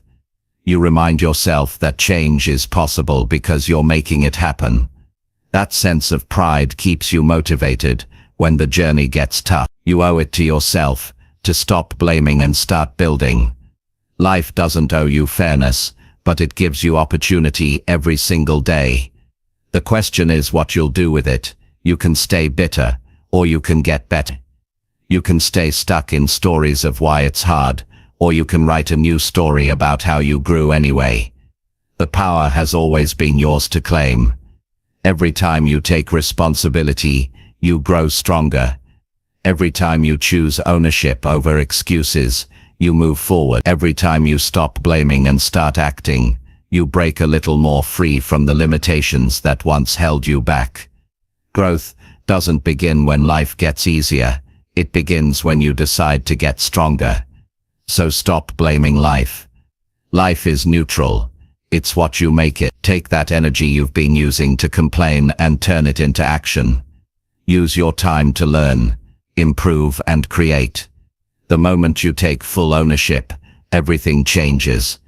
You remind yourself that change is possible because you're making it happen. That sense of pride keeps you motivated when the journey gets tough. You owe it to yourself to stop blaming and start building. Life doesn't owe you fairness, but it gives you opportunity every single day. The question is what you'll do with it. You can stay bitter, or you can get better. You can stay stuck in stories of why it's hard, or you can write a new story about how you grew anyway. The power has always been yours to claim. Every time you take responsibility, you grow stronger. Every time you choose ownership over excuses, you move forward. Every time you stop blaming and start acting, you break a little more free from the limitations that once held you back. Growth doesn't begin when life gets easier. It begins when you decide to get stronger. So stop blaming life. Life is neutral. It's what you make it. Take that energy you've been using to complain and turn it into action. Use your time to learn, improve, and create. The moment you take full ownership, everything changes.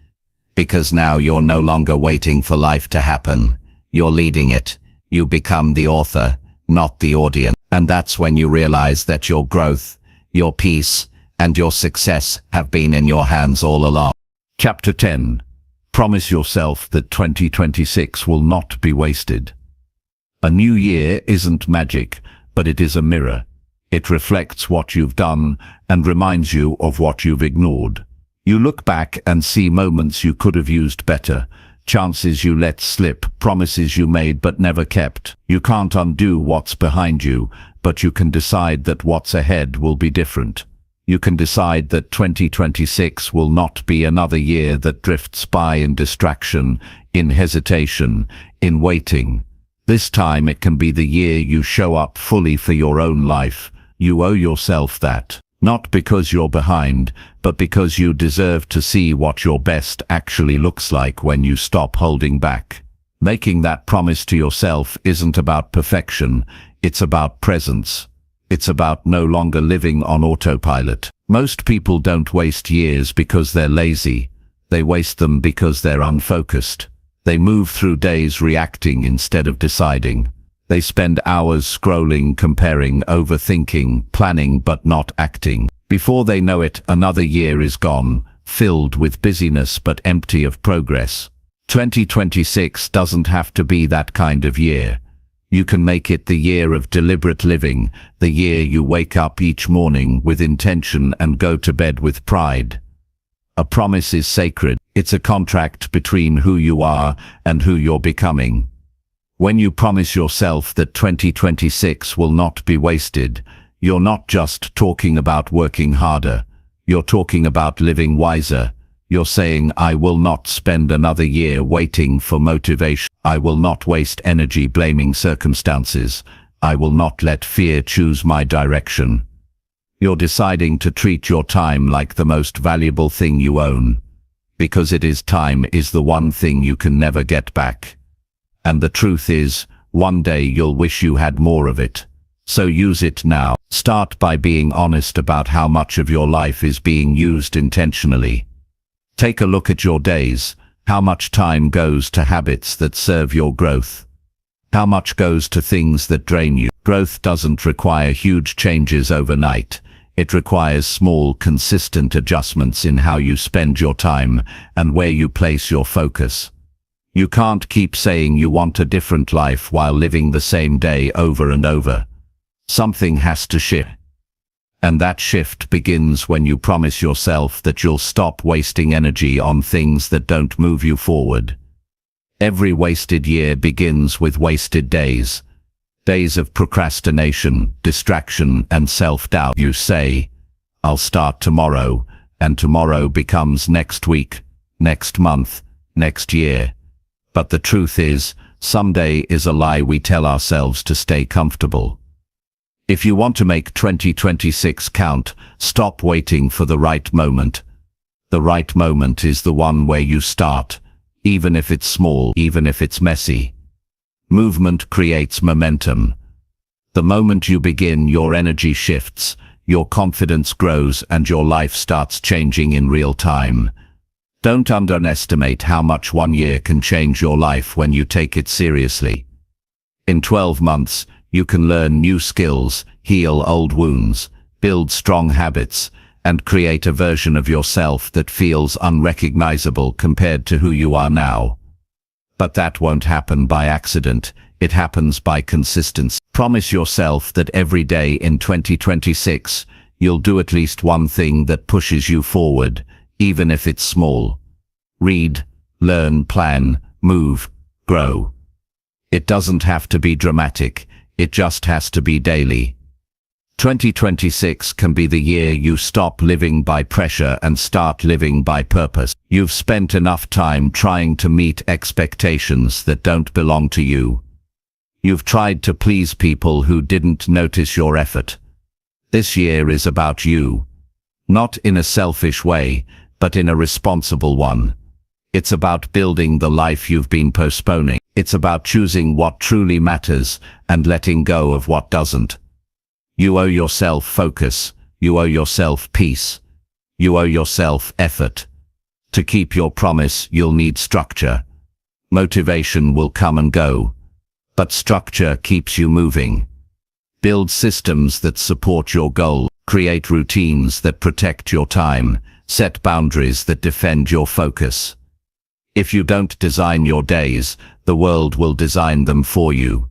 Because now you're no longer waiting for life to happen. You're leading it. You become the author, not the audience. And that's when you realize that your growth, your peace, and your success have been in your hands all along. Chapter 10. Promise yourself that 2026 will not be wasted. A new year isn't magic, but it is a mirror. It reflects what you've done and reminds you of what you've ignored. You look back and see moments you could have used better, chances you let slip, promises you made but never kept. You can't undo what's behind you, but you can decide that what's ahead will be different. You can decide that 2026 will not be another year that drifts by in distraction, in hesitation, in waiting. This time it can be the year you show up fully for your own life. You owe yourself that. Not because you're behind, but because you deserve to see what your best actually looks like when you stop holding back. Making that promise to yourself isn't about perfection, it's about presence. It's about no longer living on autopilot. Most people don't waste years because they're lazy. They waste them because they're unfocused. They move through days reacting instead of deciding. They spend hours scrolling, comparing, overthinking, planning but not acting. Before they know it, another year is gone, filled with busyness but empty of progress. 2026 doesn't have to be that kind of year. You can make it the year of deliberate living, the year you wake up each morning with intention and go to bed with pride. A promise is sacred. It's a contract between who you are and who you're becoming. When you promise yourself that 2026 will not be wasted, you're not just talking about working harder. You're talking about living wiser. You're saying, I will not spend another year waiting for motivation. I will not waste energy blaming circumstances. I will not let fear choose my direction. You're deciding to treat your time like the most valuable thing you own. Because time is the one thing you can never get back. And the truth is, one day you'll wish you had more of it. So use it now. Start by being honest about how much of your life is being used intentionally. Take a look at your days. How much time goes to habits that serve your growth? How much goes to things that drain you? Growth doesn't require huge changes overnight. It requires small, consistent adjustments in how you spend your time and where you place your focus. You can't keep saying you want a different life while living the same day over and over. Something has to shift. And that shift begins when you promise yourself that you'll stop wasting energy on things that don't move you forward. Every wasted year begins with wasted days. Days of procrastination, distraction, and self-doubt. You say, I'll start tomorrow, and tomorrow becomes next week, next month, next year. But the truth is, someday is a lie we tell ourselves to stay comfortable. If you want to make 2026 count, stop waiting for the right moment. The right moment is the one where you start, even if it's small, even if it's messy. Movement creates momentum. The moment you begin, your energy shifts, your confidence grows, and your life starts changing in real time. Don't underestimate how much one year can change your life when you take it seriously. In 12 months, you can learn new skills, heal old wounds, build strong habits, and create a version of yourself that feels unrecognizable compared to who you are now. But that won't happen by accident. It happens by consistency. Promise yourself that every day in 2026, you'll do at least one thing that pushes you forward, even if it's small. Read, learn, plan, move, grow. It doesn't have to be dramatic. It just has to be daily. 2026 can be the year you stop living by pressure and start living by purpose. You've spent enough time trying to meet expectations that don't belong to you. You've tried to please people who didn't notice your effort. This year is about you. Not in a selfish way, but in a responsible one. It's about building the life you've been postponing. It's about choosing what truly matters and letting go of what doesn't. You owe yourself focus. You owe yourself peace. You owe yourself effort. To keep your promise, you'll need structure. Motivation will come and go, but structure keeps you moving. Build systems that support your goal. Create routines that protect your time. Set boundaries that defend your focus. If you don't design your days, the world will design them for you.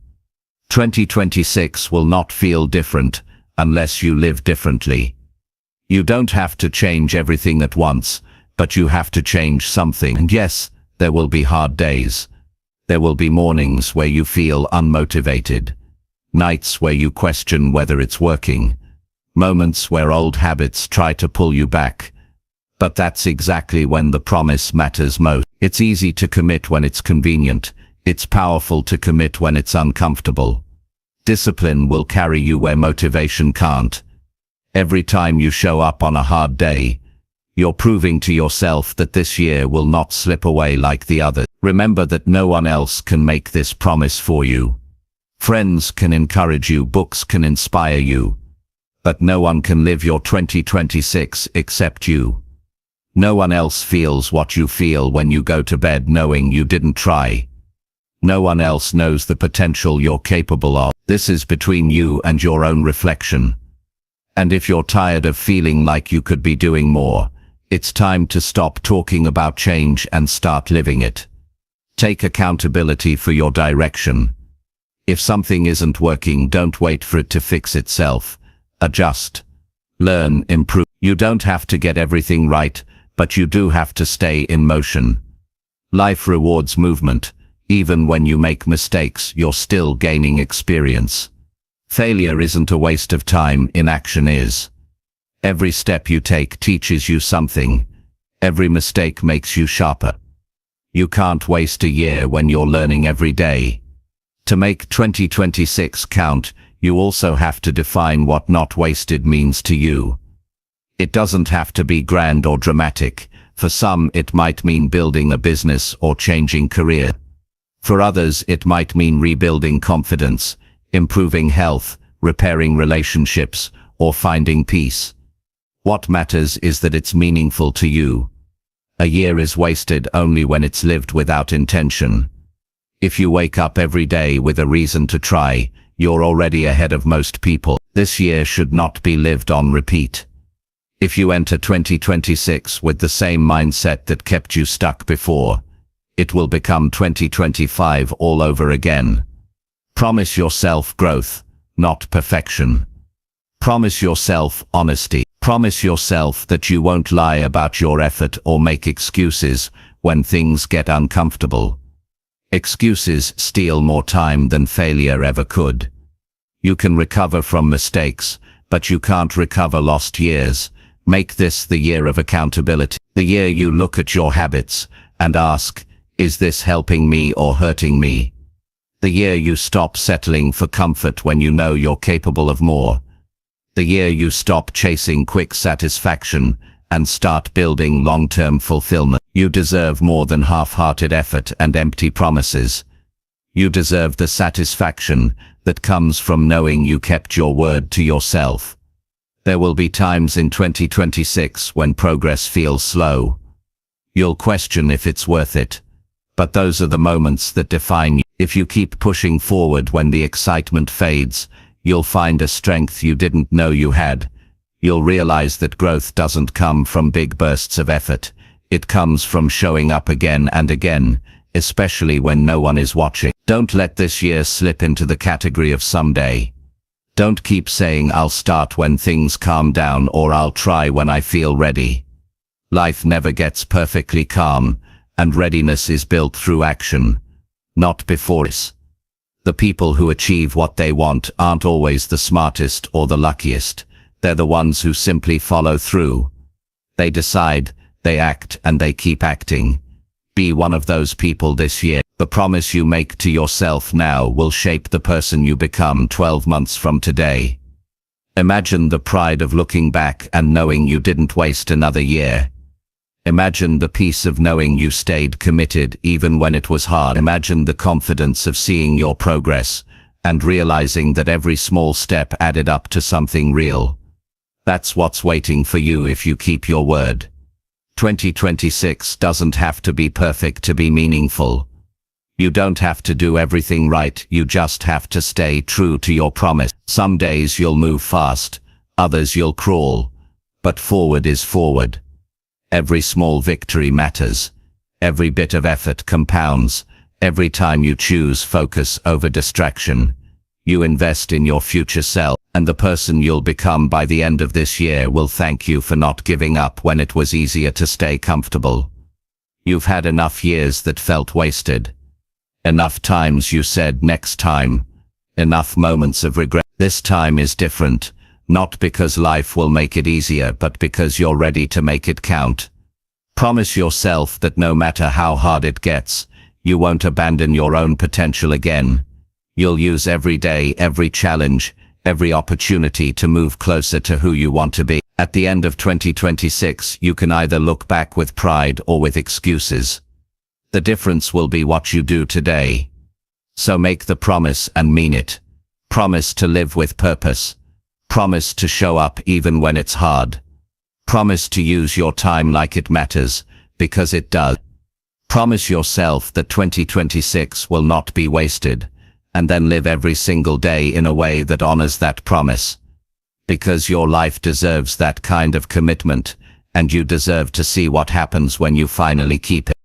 2026 will not feel different unless you live differently. You don't have to change everything at once, but you have to change something. And yes, there will be hard days. There will be mornings where you feel unmotivated. Nights where you question whether it's working. Moments where old habits try to pull you back. But that's exactly when the promise matters most. It's easy to commit when it's convenient. It's powerful to commit when it's uncomfortable. Discipline will carry you where motivation can't. Every time you show up on a hard day, you're proving to yourself that this year will not slip away like the others. Remember that no one else can make this promise for you. Friends can encourage you, books can inspire you, but no one can live your 2026 except you. No one else feels what you feel when you go to bed knowing you didn't try. No one else knows the potential you're capable of. This is between you and your own reflection. And if you're tired of feeling like you could be doing more, it's time to stop talking about change and start living it. Take accountability for your direction. If something isn't working, don't wait for it to fix itself. Adjust. Learn, improve. You don't have to get everything right, but you do have to stay in motion. Life rewards movement. Even when you make mistakes, you're still gaining experience. Failure isn't a waste of time, inaction is. Every step you take teaches you something. Every mistake makes you sharper. You can't waste a year when you're learning every day. To make 2026 count, you also have to define what not wasted means to you. It doesn't have to be grand or dramatic. For some, it might mean building a business or changing career. For others, it might mean rebuilding confidence, improving health, repairing relationships, or finding peace. What matters is that it's meaningful to you. A year is wasted only when it's lived without intention. If you wake up every day with a reason to try, you're already ahead of most people. This year should not be lived on repeat. If you enter 2026 with the same mindset that kept you stuck before, it will become 2025 all over again. Promise yourself growth, not perfection. Promise yourself honesty. Promise yourself that you won't lie about your effort or make excuses when things get uncomfortable. Excuses steal more time than failure ever could. You can recover from mistakes, but you can't recover lost years. Make this the year of accountability. The year you look at your habits and ask, is this helping me or hurting me? The year you stop settling for comfort when you know you're capable of more. The year you stop chasing quick satisfaction and start building long-term fulfillment. You deserve more than half-hearted effort and empty promises. You deserve the satisfaction that comes from knowing you kept your word to yourself. There will be times in 2026 when progress feels slow. You'll question if it's worth it. But those are the moments that define you. If you keep pushing forward when the excitement fades, you'll find a strength you didn't know you had. You'll realize that growth doesn't come from big bursts of effort. It comes from showing up again and again, especially when no one is watching. Don't let this year slip into the category of someday. Don't keep saying I'll start when things calm down or I'll try when I feel ready. Life never gets perfectly calm, and readiness is built through action, not before it. The people who achieve what they want aren't always the smartest or the luckiest. They're the ones who simply follow through. They decide, they act, and they keep acting. Be one of those people this year. The promise you make to yourself now will shape the person you become 12 months from today. Imagine the pride of looking back and knowing you didn't waste another year. Imagine the peace of knowing you stayed committed even when it was hard. Imagine the confidence of seeing your progress and realizing that every small step added up to something real. That's what's waiting for you if you keep your word. 2026 doesn't have to be perfect to be meaningful. You don't have to do everything right, you just have to stay true to your promise. Some days you'll move fast, others you'll crawl, but forward is forward. Every small victory matters. Every bit of effort compounds. Every time you choose focus over distraction, you invest in your future self, and the person you'll become by the end of this year will thank you for not giving up when it was easier to stay comfortable. You've had enough years that felt wasted. Enough times you said next time. Enough moments of regret. This time is different, not because life will make it easier, but because you're ready to make it count. Promise yourself that no matter how hard it gets, you won't abandon your own potential again. You'll use every day, every challenge, every opportunity to move closer to who you want to be. At the end of 2026, you can either look back with pride or with excuses. The difference will be what you do today. So make the promise and mean it. Promise to live with purpose. Promise to show up even when it's hard. Promise to use your time like it matters, because it does. Promise yourself that 2026 will not be wasted, and then live every single day in a way that honors that promise. Because your life deserves that kind of commitment, and you deserve to see what happens when you finally keep it.